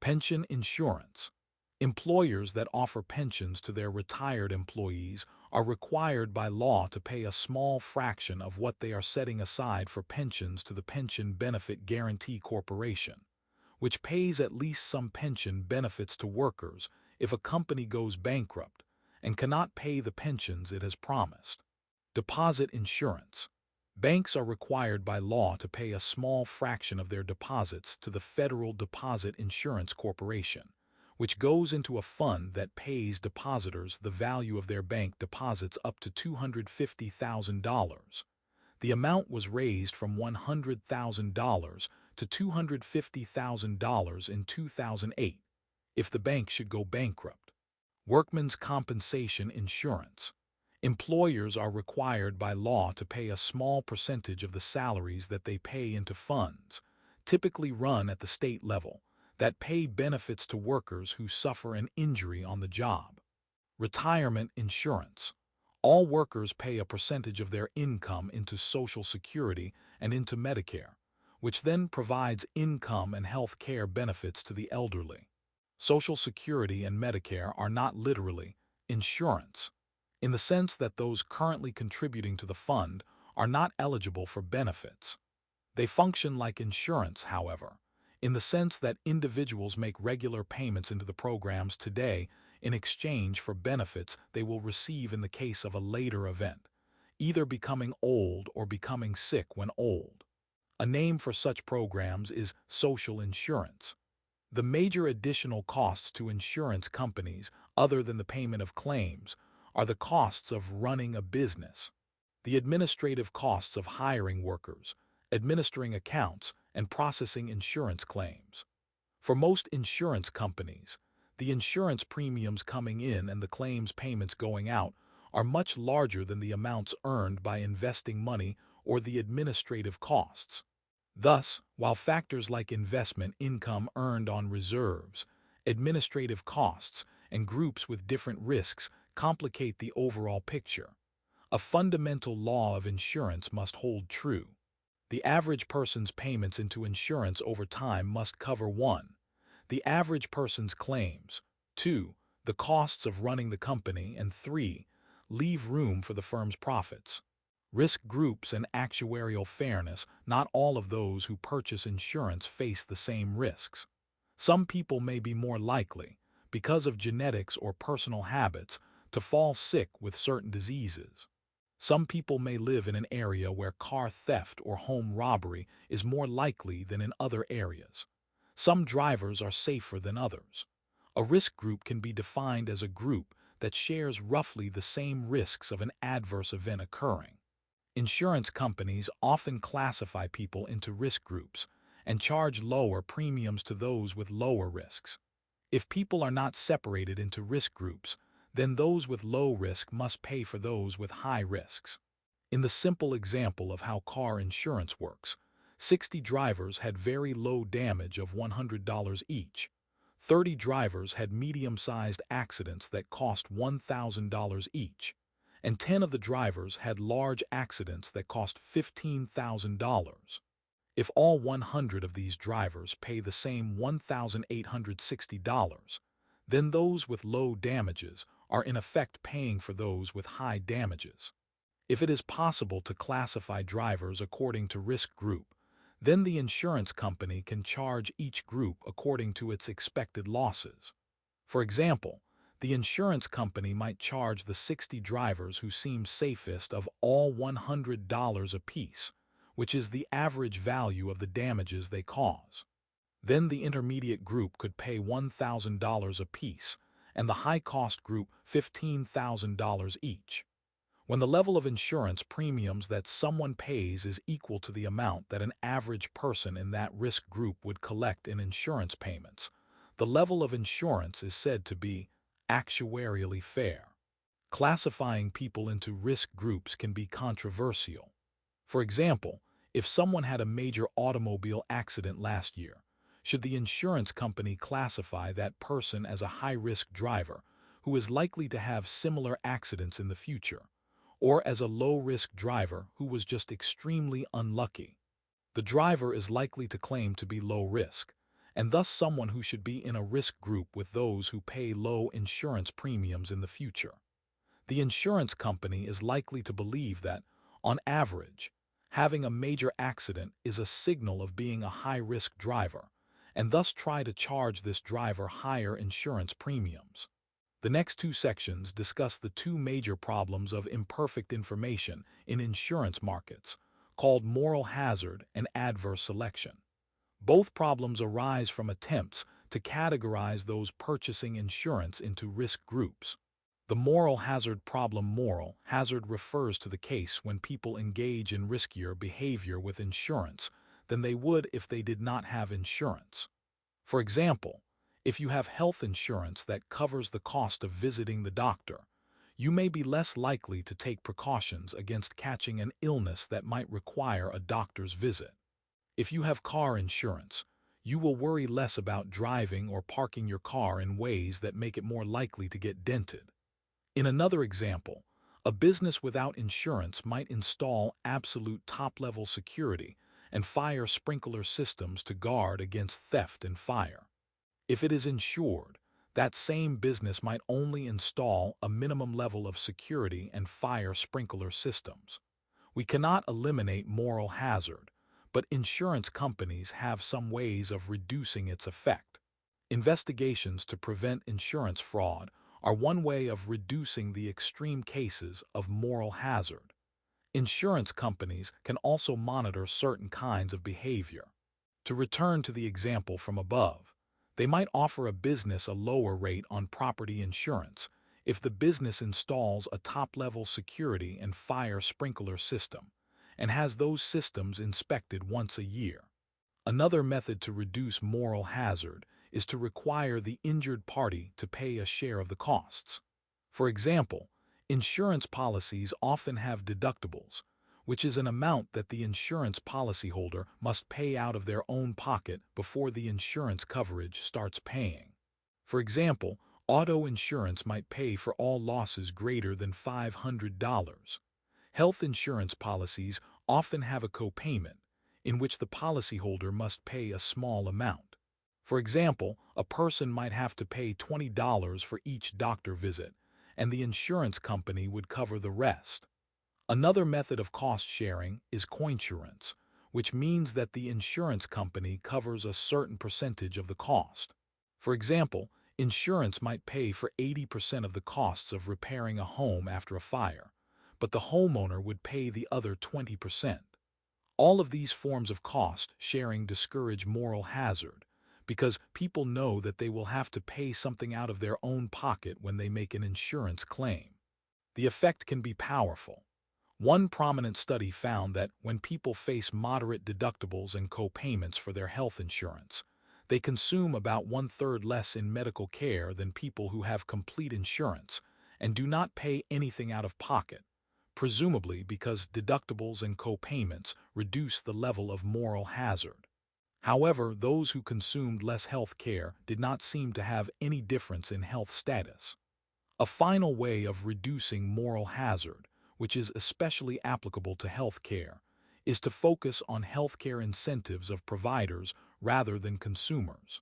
Pension insurance. Employers that offer pensions to their retired employees are required by law to pay a small fraction of what they are setting aside for pensions to the Pension Benefit Guaranty Corporation, which pays at least some pension benefits to workers if a company goes bankrupt and cannot pay the pensions it has promised. Deposit insurance. Banks are required by law to pay a small fraction of their deposits to the Federal Deposit Insurance Corporation, which goes into a fund that pays depositors the value of their bank deposits up to $250,000. The amount was raised from $100,000 to $250,000 in 2008, if the bank should go bankrupt. Workmen's compensation insurance. Employers are required by law to pay a small percentage of the salaries that they pay into funds, typically run at the state level, that pay benefits to workers who suffer an injury on the job. Retirement insurance. All workers pay a percentage of their income into Social Security and into Medicare, which then provides income and health care benefits to the elderly. Social Security and Medicare are not literally insurance, in the sense that those currently contributing to the fund are not eligible for benefits. They function like insurance, however, in the sense that individuals make regular payments into the programs today in exchange for benefits they will receive in the case of a later event, either becoming old or becoming sick when old. A name for such programs is social insurance. The major additional costs to insurance companies, other than the payment of claims, are the costs of running a business, the administrative costs of hiring workers, administering accounts, and processing insurance claims. For most insurance companies, The insurance premiums coming in and the claims payments going out are much larger than the amounts earned by investing money or the administrative costs. Thus, while factors like investment income earned on reserves, administrative costs, and groups with different risks complicate the overall picture, a fundamental law of insurance must hold true. The average person's payments into insurance over time must cover 1. The average person's claims, 2. The costs of running the company, and 3. Leave room for the firm's profits. Risk groups and actuarial fairness. Not all of those who purchase insurance face the same risks. Some people may be more likely, because of genetics or personal habits, to fall sick with certain diseases. Some people may live in an area where car theft or home robbery is more likely than in other areas. Some drivers are safer than others. A risk group can be defined as a group that shares roughly the same risks of an adverse event occurring. Insurance companies often classify people into risk groups and charge lower premiums to those with lower risks. If people are not separated into risk groups, then those with low risk must pay for those with high risks. In the simple example of how car insurance works, 60 drivers had very low damage of $100 each. 30 drivers had medium-sized accidents that cost $1,000 each, and 10 of the drivers had large accidents that cost $15,000. If all 100 of these drivers pay the same $1,860, then those with low damages are in effect paying for those with high damages. If it is possible to classify drivers according to risk group, then the insurance company can charge each group according to its expected losses. For example, the insurance company might charge the 60 drivers who seem safest of all $100 apiece, which is the average value of the damages they cause. Then the intermediate group could pay $1,000 apiece, and the high-cost group $15,000 each. When the level of insurance premiums that someone pays is equal to the amount that an average person in that risk group would collect in insurance payments, the level of insurance is said to be actuarially fair. Classifying people into risk groups can be controversial. For example, if someone had a major automobile accident last year, should the insurance company classify that person as a high-risk driver who is likely to have similar accidents in the future, or as a low-risk driver who was just extremely unlucky? The driver is likely to claim to be low risk, and thus someone who should be in a risk group with those who pay low insurance premiums in the future. The insurance company is likely to believe that, on average, having a major accident is a signal of being a high-risk driver, and thus try to charge this driver higher insurance premiums. The next 2 sections discuss the 2 major problems of imperfect information in insurance markets, called moral hazard and adverse selection. Both problems arise from attempts to categorize those purchasing insurance into risk groups. The moral hazard problem. Moral hazard refers to the case when people engage in riskier behavior with insurance than they would if they did not have insurance. For example, if you have health insurance that covers the cost of visiting the doctor, you may be less likely to take precautions against catching an illness that might require a doctor's visit. If you have car insurance, you will worry less about driving or parking your car in ways that make it more likely to get dented. In another example, a business without insurance might install absolute top-level security and fire sprinkler systems to guard against theft and fire. If it is insured, that same business might only install a minimum level of security and fire sprinkler systems. We cannot eliminate moral hazard, but insurance companies have some ways of reducing its effect. Investigations to prevent insurance fraud are one way of reducing the extreme cases of moral hazard. Insurance companies can also monitor certain kinds of behavior. To return to the example from above, they might offer a business a lower rate on property insurance if the business installs a top-level security and fire sprinkler system and has those systems inspected once a year. Another method to reduce moral hazard is to require the injured party to pay a share of the costs. For example, insurance policies often have deductibles, which is an amount that the insurance policyholder must pay out of their own pocket before the insurance coverage starts paying. For example, auto insurance might pay for all losses greater than $500. Health insurance policies often have a copayment, in which the policyholder must pay a small amount. For example, a person might have to pay $20 for each doctor visit, and the insurance company would cover the rest. Another method of cost sharing is coinsurance, which means that the insurance company covers a certain percentage of the cost. For example, insurance might pay for 80% of the costs of repairing a home after a fire, but the homeowner would pay the other 20%. All of these forms of cost sharing discourage moral hazard, because people know that they will have to pay something out of their own pocket when they make an insurance claim. The effect can be powerful. One prominent study found that when people face moderate deductibles and co-payments for their health insurance, they consume about one-third less in medical care than people who have complete insurance and do not pay anything out of pocket, presumably because deductibles and co-payments reduce the level of moral hazard. However, those who consumed less health care did not seem to have any difference in health status. A final way of reducing moral hazard, which is especially applicable to health care, is to focus on healthcare incentives of providers rather than consumers.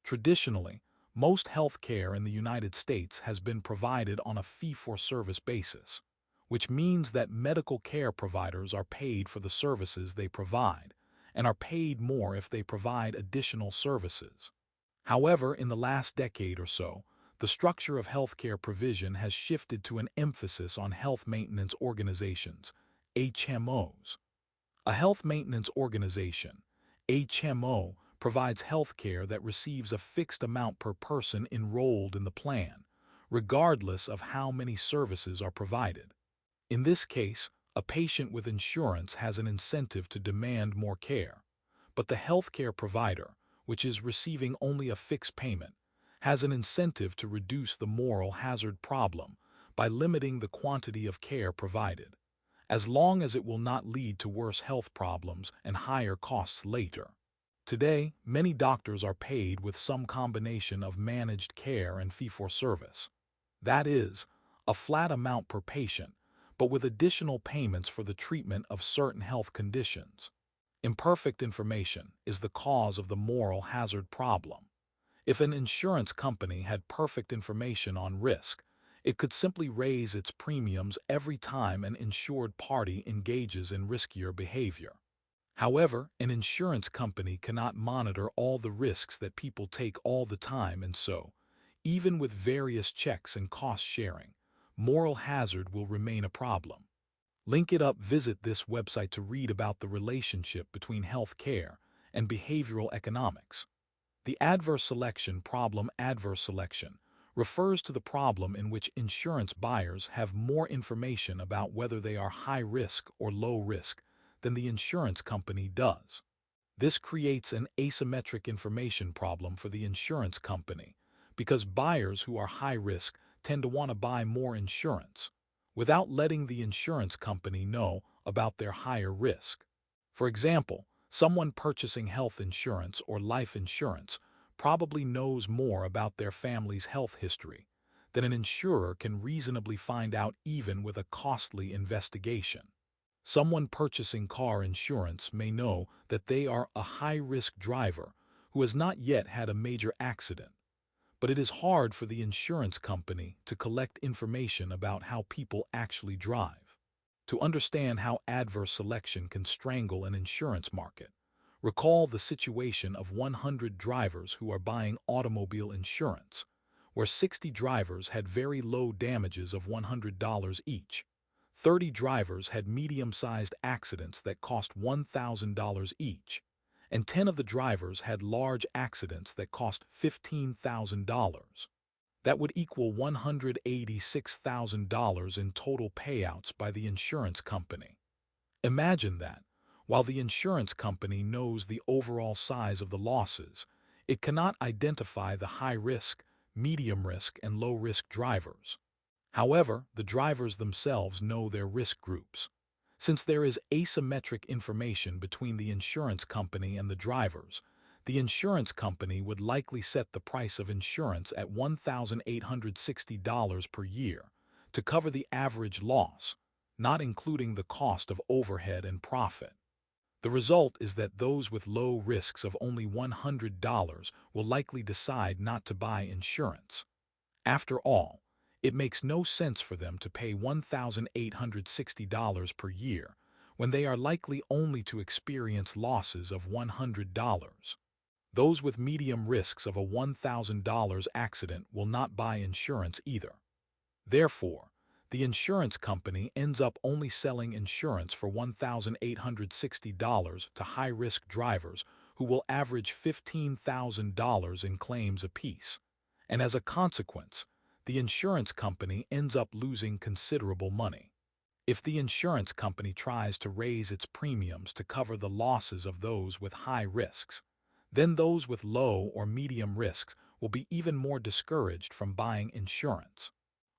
Traditionally, most health care in the United States has been provided on a fee-for-service basis, which means that medical care providers are paid for the services they provide, and are paid more if they provide additional services. However, in the last decade or so, the structure of healthcare provision has shifted to an emphasis on health maintenance organizations, HMOs. A health maintenance organization, HMO, provides health care that receives a fixed amount per person enrolled in the plan, regardless of how many services are provided. In this case, a patient with insurance has an incentive to demand more care, but the healthcare provider, which is receiving only a fixed payment, has an incentive to reduce the moral hazard problem by limiting the quantity of care provided, as long as it will not lead to worse health problems and higher costs later. Today, many doctors are paid with some combination of managed care and fee-for-service. That is, a flat amount per patient, but with additional payments for the treatment of certain health conditions. Imperfect information is the cause of the moral hazard problem. If an insurance company had perfect information on risk, it could simply raise its premiums every time an insured party engages in riskier behavior. However, an insurance company cannot monitor all the risks that people take all the time, and so, even with various checks and cost sharing, moral hazard will remain a problem. Link it up. Visit this website to read about the relationship between health care and behavioral economics. The adverse selection problem. Adverse selection refers to the problem in which insurance buyers have more information about whether they are high risk or low risk than the insurance company does. This creates an asymmetric information problem for the insurance company, because buyers who are high risk tend to want to buy more insurance, without letting the insurance company know about their higher risk. For example, someone purchasing health insurance or life insurance probably knows more about their family's health history than an insurer can reasonably find out even with a costly investigation. Someone purchasing car insurance may know that they are a high-risk driver who has not yet had a major accident, but it is hard for the insurance company to collect information about how people actually drive. To understand how adverse selection can strangle an insurance market, recall the situation of 100 drivers who are buying automobile insurance, where 60 drivers had very low damages of $100 each. 30 drivers had medium-sized accidents that cost $1,000 each, and 10 of the drivers had large accidents that cost $15,000. That would equal $186,000 in total payouts by the insurance company. Imagine that, while the insurance company knows the overall size of the losses, It cannot identify the high-risk, medium-risk, and low-risk drivers. However, the drivers themselves know their risk groups. Since there is asymmetric information between the insurance company and the drivers, the insurance company would likely set the price of insurance at $1,860 per year to cover the average loss, not including the cost of overhead and profit. The result is that those with low risks of only $100 will likely decide not to buy insurance. After all, it makes no sense for them to pay $1,860 per year when they are likely only to experience losses of $100. Those with medium risks of a $1,000 accident will not buy insurance either. Therefore, the insurance company ends up only selling insurance for $1,860 to high-risk drivers who will average $15,000 in claims apiece. And as a consequence, the insurance company ends up losing considerable money. If the insurance company tries to raise its premiums to cover the losses of those with high risks, then those with low or medium risks will be even more discouraged from buying insurance.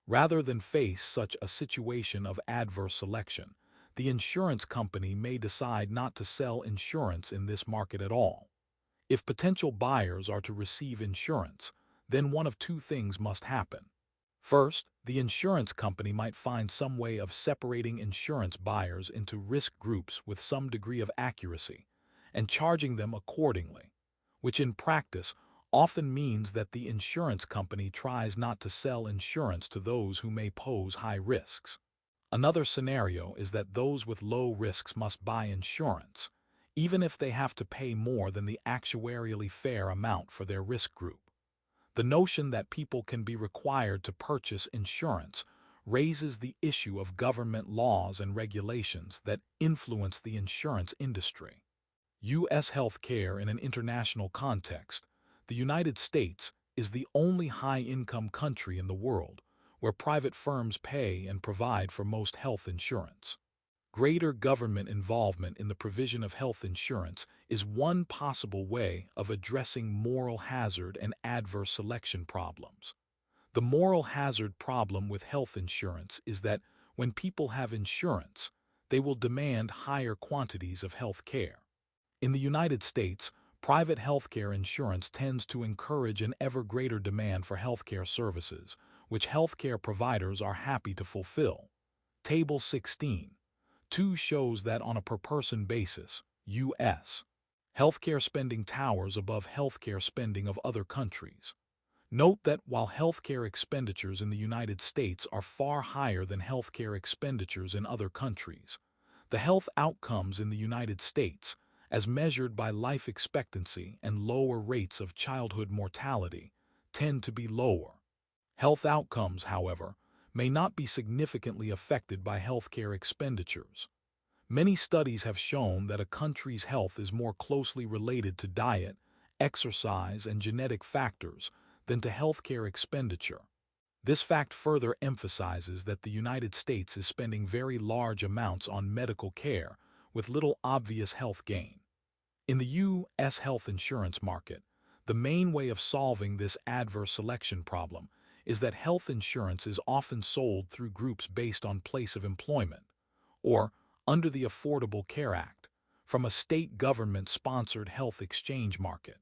Rather than face such a situation of adverse selection, the insurance company may decide not to sell insurance in this market at all. If potential buyers are to receive insurance, then one of two things must happen. First, the insurance company might find some way of separating insurance buyers into risk groups with some degree of accuracy and charging them accordingly, which in practice often means that the insurance company tries not to sell insurance to those who may pose high risks. Another scenario is that those with low risks must buy insurance, even if they have to pay more than the actuarially fair amount for their risk group. The notion that people can be required to purchase insurance raises the issue of government laws and regulations that influence the insurance industry. U.S. healthcare in an international context. The United States is the only high-income country in the world where private firms pay and provide for most health insurance. Greater government involvement in the provision of health insurance is one possible way of addressing moral hazard and adverse selection problems. The moral hazard problem with health insurance is that when people have insurance, they will demand higher quantities of health care. In the United States, private healthcare insurance tends to encourage an ever greater demand for healthcare services, which healthcare providers are happy to fulfill. Table 16. 2 shows that on a per-person basis, U.S. healthcare spending towers above healthcare spending of other countries. Note that while healthcare expenditures in the United States are far higher than healthcare expenditures in other countries, the health outcomes in the United States, as measured by life expectancy and lower rates of childhood mortality, tend to be lower. Health outcomes, however, may not be significantly affected by healthcare expenditures. Many studies have shown that a country's health is more closely related to diet, exercise, and genetic factors than to healthcare expenditure. This fact further emphasizes that the United States is spending very large amounts on medical care with little obvious health gain. In the U.S. health insurance market, the main way of solving this adverse selection problem is that health insurance is often sold through groups based on place of employment, or under the Affordable Care Act, from a state government-sponsored health exchange market.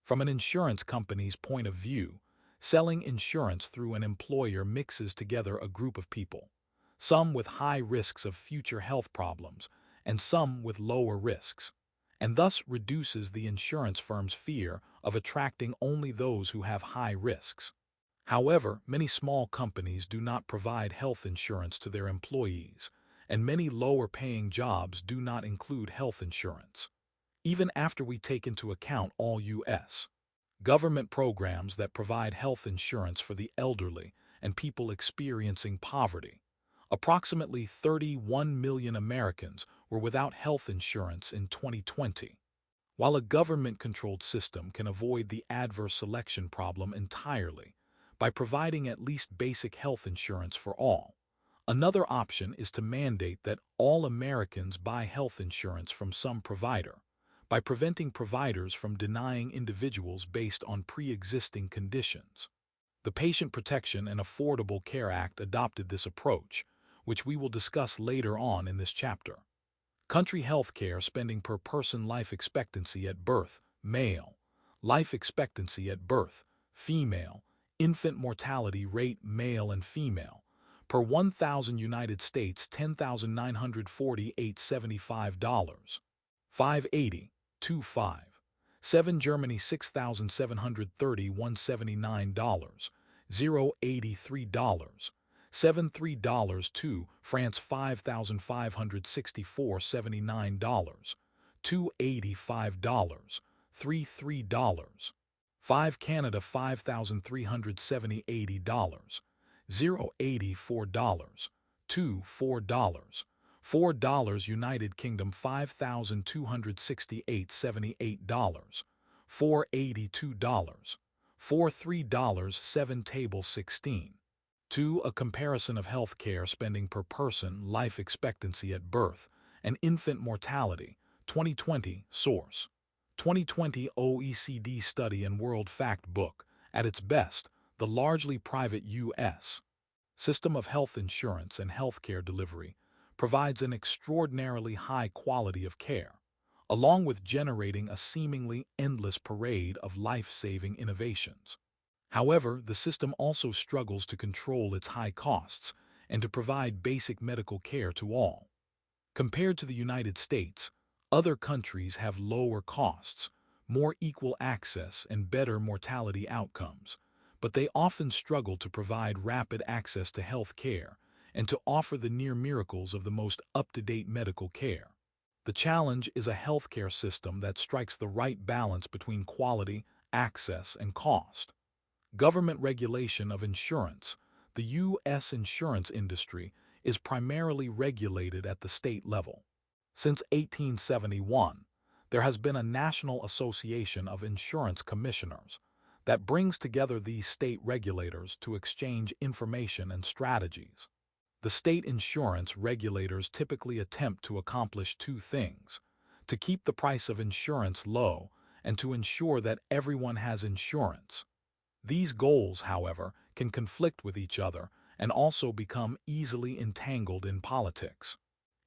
From an insurance company's point of view, selling insurance through an employer mixes together a group of people, some with high risks of future health problems and some with lower risks, and thus reduces the insurance firm's fear of attracting only those who have high risks. However, many small companies do not provide health insurance to their employees, and many lower-paying jobs do not include health insurance. Even after we take into account all U.S. government programs that provide health insurance for the elderly and people experiencing poverty, approximately 31 million Americans were without health insurance in 2020. While a government-controlled system can avoid the adverse selection problem entirely by providing at least basic health insurance for all, another option is to mandate that all Americans buy health insurance from some provider, by preventing providers from denying individuals based on pre-existing conditions. The Patient Protection and Affordable Care Act adopted this approach, which we will discuss later on in this chapter. Country health care spending per person: life expectancy at birth, male; life expectancy at birth, female; infant mortality rate, male and female, per 1,000 United States, $10,948, $75. 580, 25. 7 Germany, $6,730, $179, $083. $73. 2 France, $5,564, $79, $285, $33. 5 Canada, $5,370, $80, $084, $4. $4 United Kingdom, $5,268, $78, $482, $3. 7 Table 16. 2. A comparison of health care spending per person, life expectancy at birth, and infant mortality, 2020, source. 2020 OECD Study and World Fact Book. At its best, the largely private U.S. system of health insurance and healthcare delivery provides an extraordinarily high quality of care, along with generating a seemingly endless parade of life-saving innovations. However, the system also struggles to control its high costs and to provide basic medical care to all. Compared to the United States, other countries have lower costs, more equal access, and better mortality outcomes, but they often struggle to provide rapid access to health care and to offer the near miracles of the most up-to-date medical care. The challenge is a healthcare system that strikes the right balance between quality, access, and cost. Government regulation of insurance. The U.S. insurance industry is primarily regulated at the state level. Since 1871, there has been a National Association of Insurance Commissioners that brings together these state regulators to exchange information and strategies. The state insurance regulators typically attempt to accomplish two things: to keep the price of insurance low and to ensure that everyone has insurance. These goals, however, can conflict with each other and also become easily entangled in politics.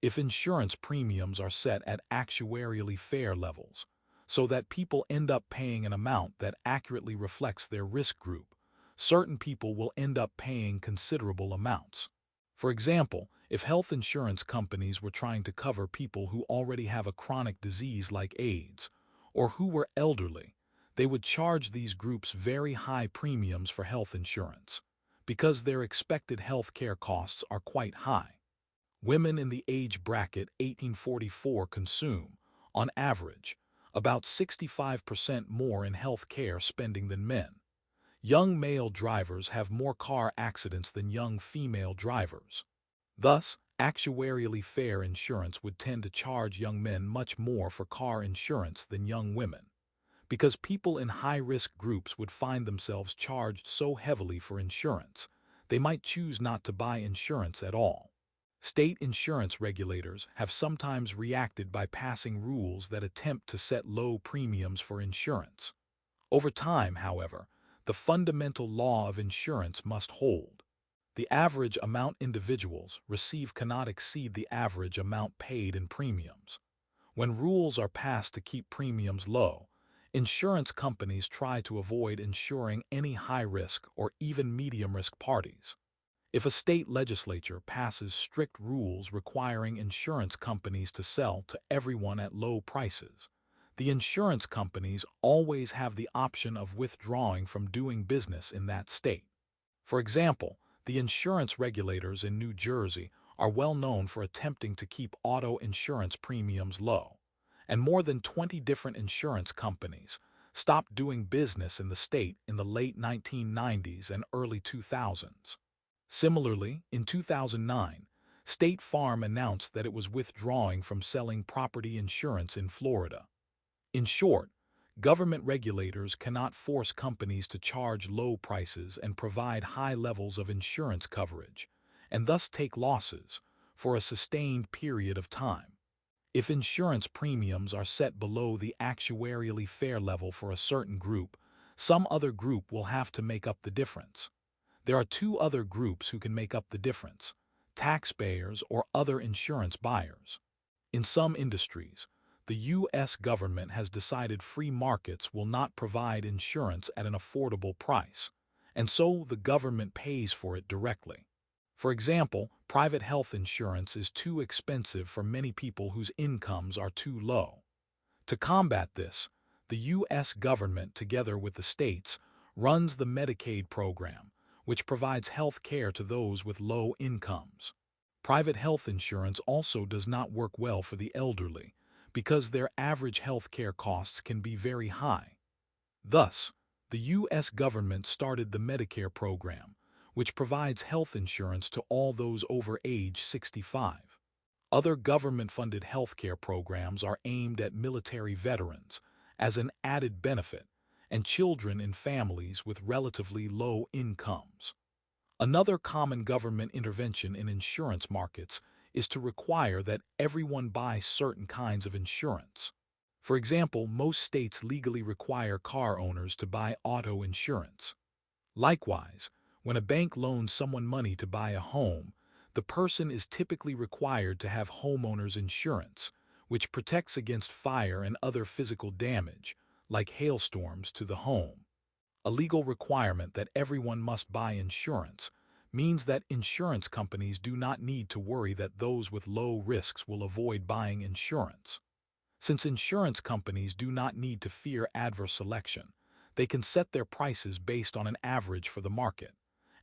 If insurance premiums are set at actuarially fair levels, so that people end up paying an amount that accurately reflects their risk group, certain people will end up paying considerable amounts. For example, if health insurance companies were trying to cover people who already have a chronic disease like AIDS, or who were elderly, they would charge these groups very high premiums for health insurance, because their expected health care costs are quite high. Women in the age bracket 1844 consume, on average, about 65% more in health care spending than men. Young male drivers have more car accidents than young female drivers. Thus, actuarially fair insurance would tend to charge young men much more for car insurance than young women, because people in high-risk groups would find themselves charged so heavily for insurance, they might choose not to buy insurance at all. State insurance regulators have sometimes reacted by passing rules that attempt to set low premiums for insurance. Over time, however, the fundamental law of insurance must hold. The average amount individuals receive cannot exceed the average amount paid in premiums. When rules are passed to keep premiums low, insurance companies try to avoid insuring any high-risk or even medium-risk parties. If a state legislature passes strict rules requiring insurance companies to sell to everyone at low prices, the insurance companies always have the option of withdrawing from doing business in that state. For example, the insurance regulators in New Jersey are well known for attempting to keep auto insurance premiums low, and more than 20 different insurance companies stopped doing business in the state in the late 1990s and early 2000s. Similarly, in 2009, State Farm announced that it was withdrawing from selling property insurance in Florida. In short, government regulators cannot force companies to charge low prices and provide high levels of insurance coverage, and thus take losses for a sustained period of time. If insurance premiums are set below the actuarially fair level for a certain group, some other group will have to make up the difference. There are two other groups who can make up the difference: taxpayers or other insurance buyers. In some industries, the U.S. government has decided free markets will not provide insurance at an affordable price, and so the government pays for it directly. For example, private health insurance is too expensive for many people whose incomes are too low. To combat this, the U.S. government, together with the states, runs the Medicaid program, which provides health care to those with low incomes. Private health insurance also does not work well for the elderly because their average health care costs can be very high. Thus, the U.S. government started the Medicare program, which provides health insurance to all those over age 65. Other government-funded healthcare programs are aimed at military veterans as an added benefit and children in families with relatively low incomes. Another common government intervention in insurance markets is to require that everyone buy certain kinds of insurance. For example, most states legally require car owners to buy auto insurance. Likewise, when a bank loans someone money to buy a home, the person is typically required to have homeowners insurance, which protects against fire and other physical damage, like hailstorms, to the home. A legal requirement that everyone must buy insurance means that insurance companies do not need to worry that those with low risks will avoid buying insurance. Since insurance companies do not need to fear adverse selection, they can set their prices based on an average for the market,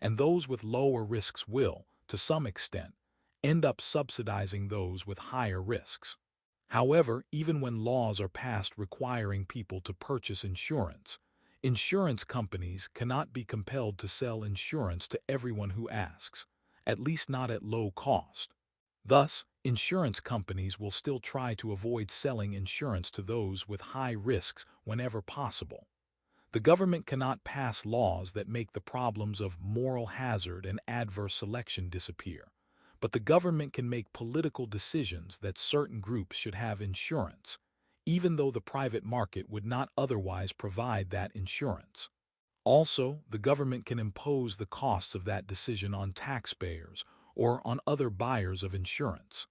and those with lower risks will, to some extent, end up subsidizing those with higher risks. However, even when laws are passed requiring people to purchase insurance, insurance companies cannot be compelled to sell insurance to everyone who asks, at least not at low cost. Thus, insurance companies will still try to avoid selling insurance to those with high risks whenever possible. The government cannot pass laws that make the problems of moral hazard and adverse selection disappear, but the government can make political decisions that certain groups should have insurance, even though the private market would not otherwise provide that insurance. Also, the government can impose the costs of that decision on taxpayers or on other buyers of insurance.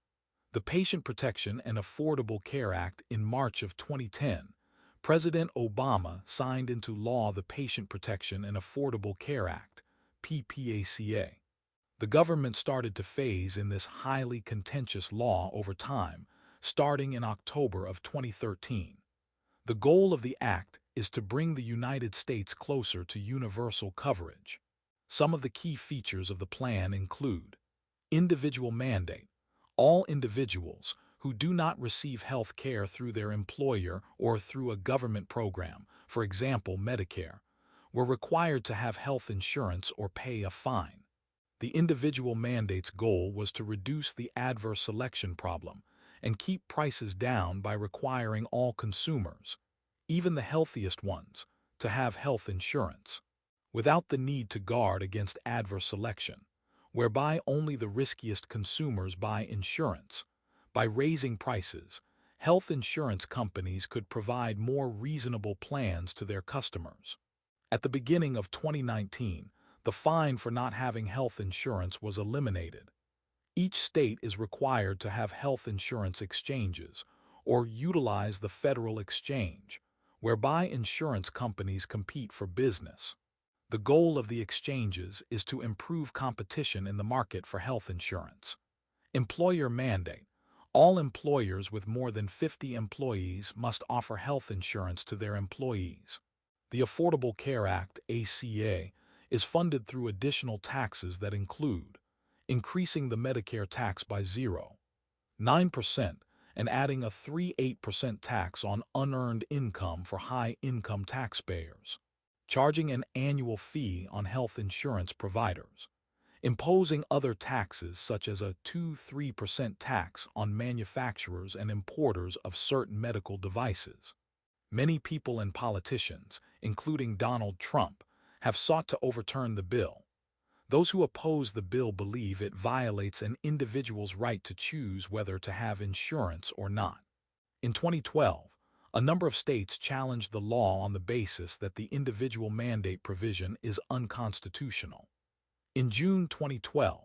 The Patient Protection and Affordable Care Act in March of 2010, President Obama signed into law the Patient Protection and Affordable Care Act, PPACA. The government started to phase in this highly contentious law over time, starting in October of 2013. The goal of the act is to bring the United States closer to universal coverage. Some of the key features of the plan include individual mandate. All individuals who do not receive health care through their employer or through a government program, for example Medicare, were required to have health insurance or pay a fine. The individual mandate's goal was to reduce the adverse selection problem and keep prices down by requiring all consumers, even the healthiest ones, to have health insurance, without the need to guard against adverse selection, whereby only the riskiest consumers buy insurance. By raising prices, health insurance companies could provide more reasonable plans to their customers. At the beginning of 2019, the fine for not having health insurance was eliminated. Each state is required to have health insurance exchanges or utilize the federal exchange, whereby insurance companies compete for business. The goal of the exchanges is to improve competition in the market for health insurance. Employer mandate. All employers with more than 50 employees must offer health insurance to their employees. The Affordable Care Act, ACA, is funded through additional taxes that include increasing the Medicare tax by 0.9% and adding a 3.8% tax on unearned income for high-income taxpayers, charging an annual fee on health insurance providers, imposing other taxes such as a 2-3% tax on manufacturers and importers of certain medical devices. Many people and politicians, including Donald Trump, have sought to overturn the bill. Those who oppose the bill believe it violates an individual's right to choose whether to have insurance or not. In 2012, a number of states challenged the law on the basis that the individual mandate provision is unconstitutional. In June 2012,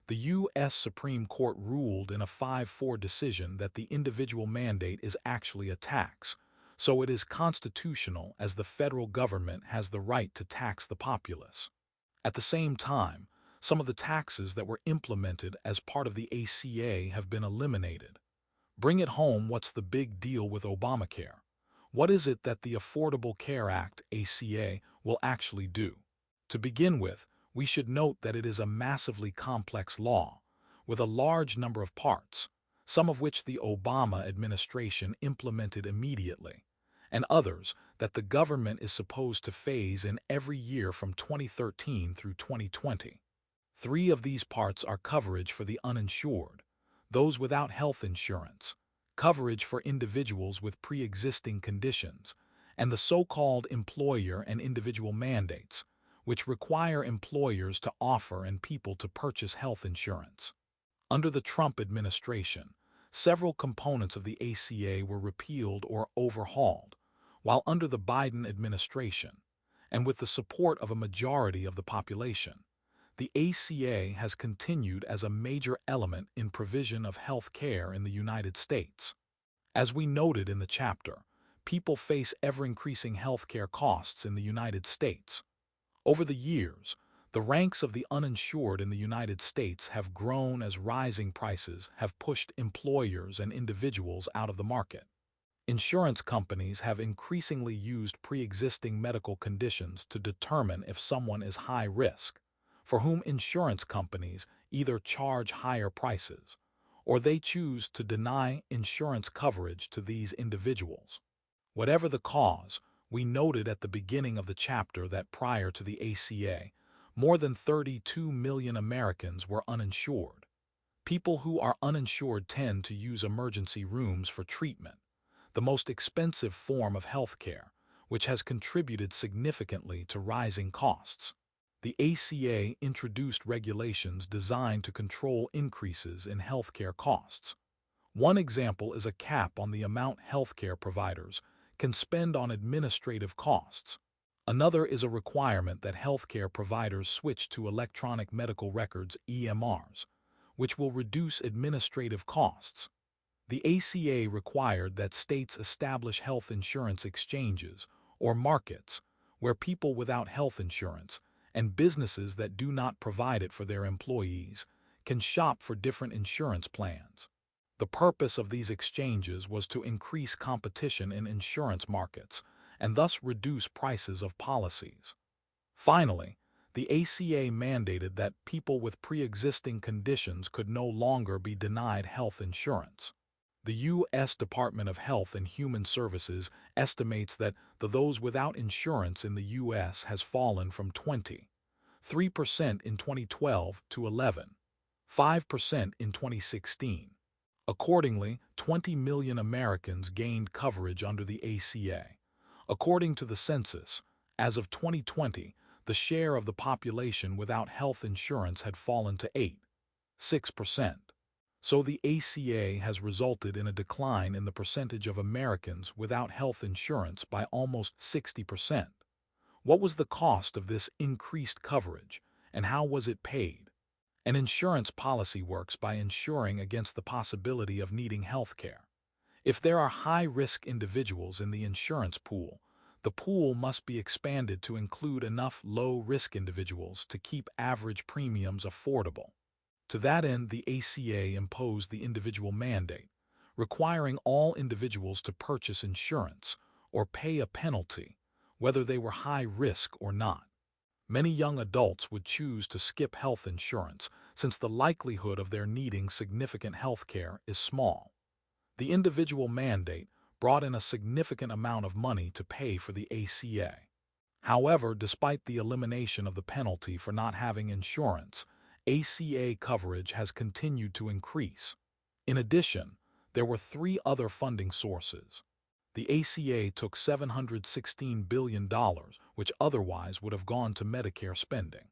the U.S. Supreme Court ruled in a 5-4 decision that the individual mandate is actually a tax, so it is constitutional as the federal government has the right to tax the populace. At the same time, some of the taxes that were implemented as part of the ACA have been eliminated. Bring it home, what's the big deal with Obamacare? What is it that the Affordable Care Act, ACA, will actually do? To begin with, we should note that it is a massively complex law, with a large number of parts, some of which the Obama administration implemented immediately, and others that the government is supposed to phase in every year from 2013 through 2020. 3 of these parts are coverage for the uninsured, those without health insurance, coverage for individuals with pre-existing conditions, and the so-called employer and individual mandates, which require employers to offer and people to purchase health insurance. Under the Trump administration, several components of the ACA were repealed or overhauled, while under the Biden administration, and with the support of a majority of the population, the ACA has continued as a major element in provision of health care in the United States. As we noted in the chapter, people face ever-increasing health care costs in the United States. Over the years, the ranks of the uninsured in the United States have grown as rising prices have pushed employers and individuals out of the market. Insurance companies have increasingly used pre-existing medical conditions to determine if someone is high risk, for whom insurance companies either charge higher prices or they choose to deny insurance coverage to these individuals. Whatever the cause, we noted at the beginning of the chapter that prior to the ACA, more than 32 million Americans were uninsured. People who are uninsured tend to use emergency rooms for treatment, the most expensive form of health care, which has contributed significantly to rising costs. The ACA introduced regulations designed to control increases in healthcare costs. One example is a cap on the amount healthcare providers can spend on administrative costs. Another is a requirement that healthcare providers switch to electronic medical records (EMRs), which will reduce administrative costs. The ACA required that states establish health insurance exchanges, or markets, where people without health insurance and businesses that do not provide it for their employees can shop for different insurance plans. The purpose of these exchanges was to increase competition in insurance markets and thus reduce prices of policies. Finally, the ACA mandated that people with pre-existing conditions could no longer be denied health insurance. The U.S. Department of Health and Human Services estimates that those without insurance in the U.S. has fallen from 23% in 2012 to 11.5% in 2016. Accordingly, 20 million Americans gained coverage under the ACA. According to the census, as of 2020, the share of the population without health insurance had fallen to 8.6%. So the ACA has resulted in a decline in the percentage of Americans without health insurance by almost 60%. What was the cost of this increased coverage, and how was it paid? An insurance policy works by insuring against the possibility of needing health care. If there are high-risk individuals in the insurance pool, the pool must be expanded to include enough low-risk individuals to keep average premiums affordable. To that end, the ACA imposed the individual mandate, requiring all individuals to purchase insurance or pay a penalty, whether they were high risk or not. Many young adults would choose to skip health insurance since the likelihood of their needing significant health care is small. The individual mandate brought in a significant amount of money to pay for the ACA. However, despite the elimination of the penalty for not having insurance, ACA coverage has continued to increase. In addition, there were 3 other funding sources. The ACA took $716 billion, which otherwise would have gone to Medicare spending.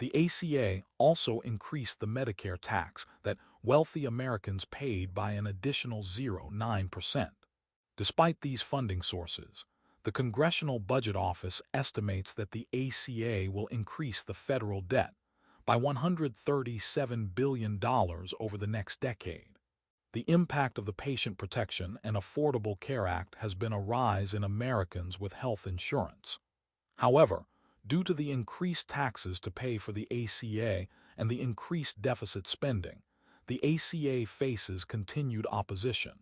The ACA also increased the Medicare tax that wealthy Americans paid by an additional 0.9%. Despite these funding sources, the Congressional Budget Office estimates that the ACA will increase the federal debt by $137 billion over the next decade. The impact of the Patient Protection and Affordable Care Act has been a rise in Americans with health insurance. However, due to the increased taxes to pay for the ACA and the increased deficit spending, the ACA faces continued opposition.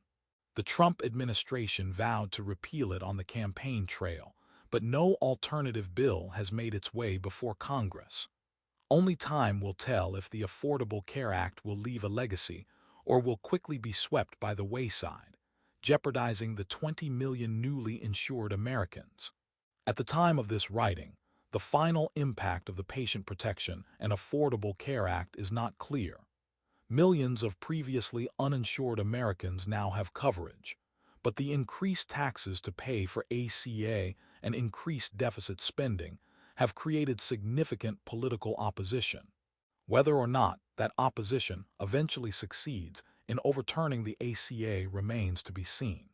The Trump administration vowed to repeal it on the campaign trail, but no alternative bill has made its way before Congress. Only time will tell if the Affordable Care Act will leave a legacy or will quickly be swept by the wayside, jeopardizing the 20 million newly insured Americans. At the time of this writing, the final impact of the Patient Protection and Affordable Care Act is not clear. Millions of previously uninsured Americans now have coverage, but the increased taxes to pay for ACA and increased deficit spending have created significant political opposition. Whether or not that opposition eventually succeeds in overturning the ACA remains to be seen.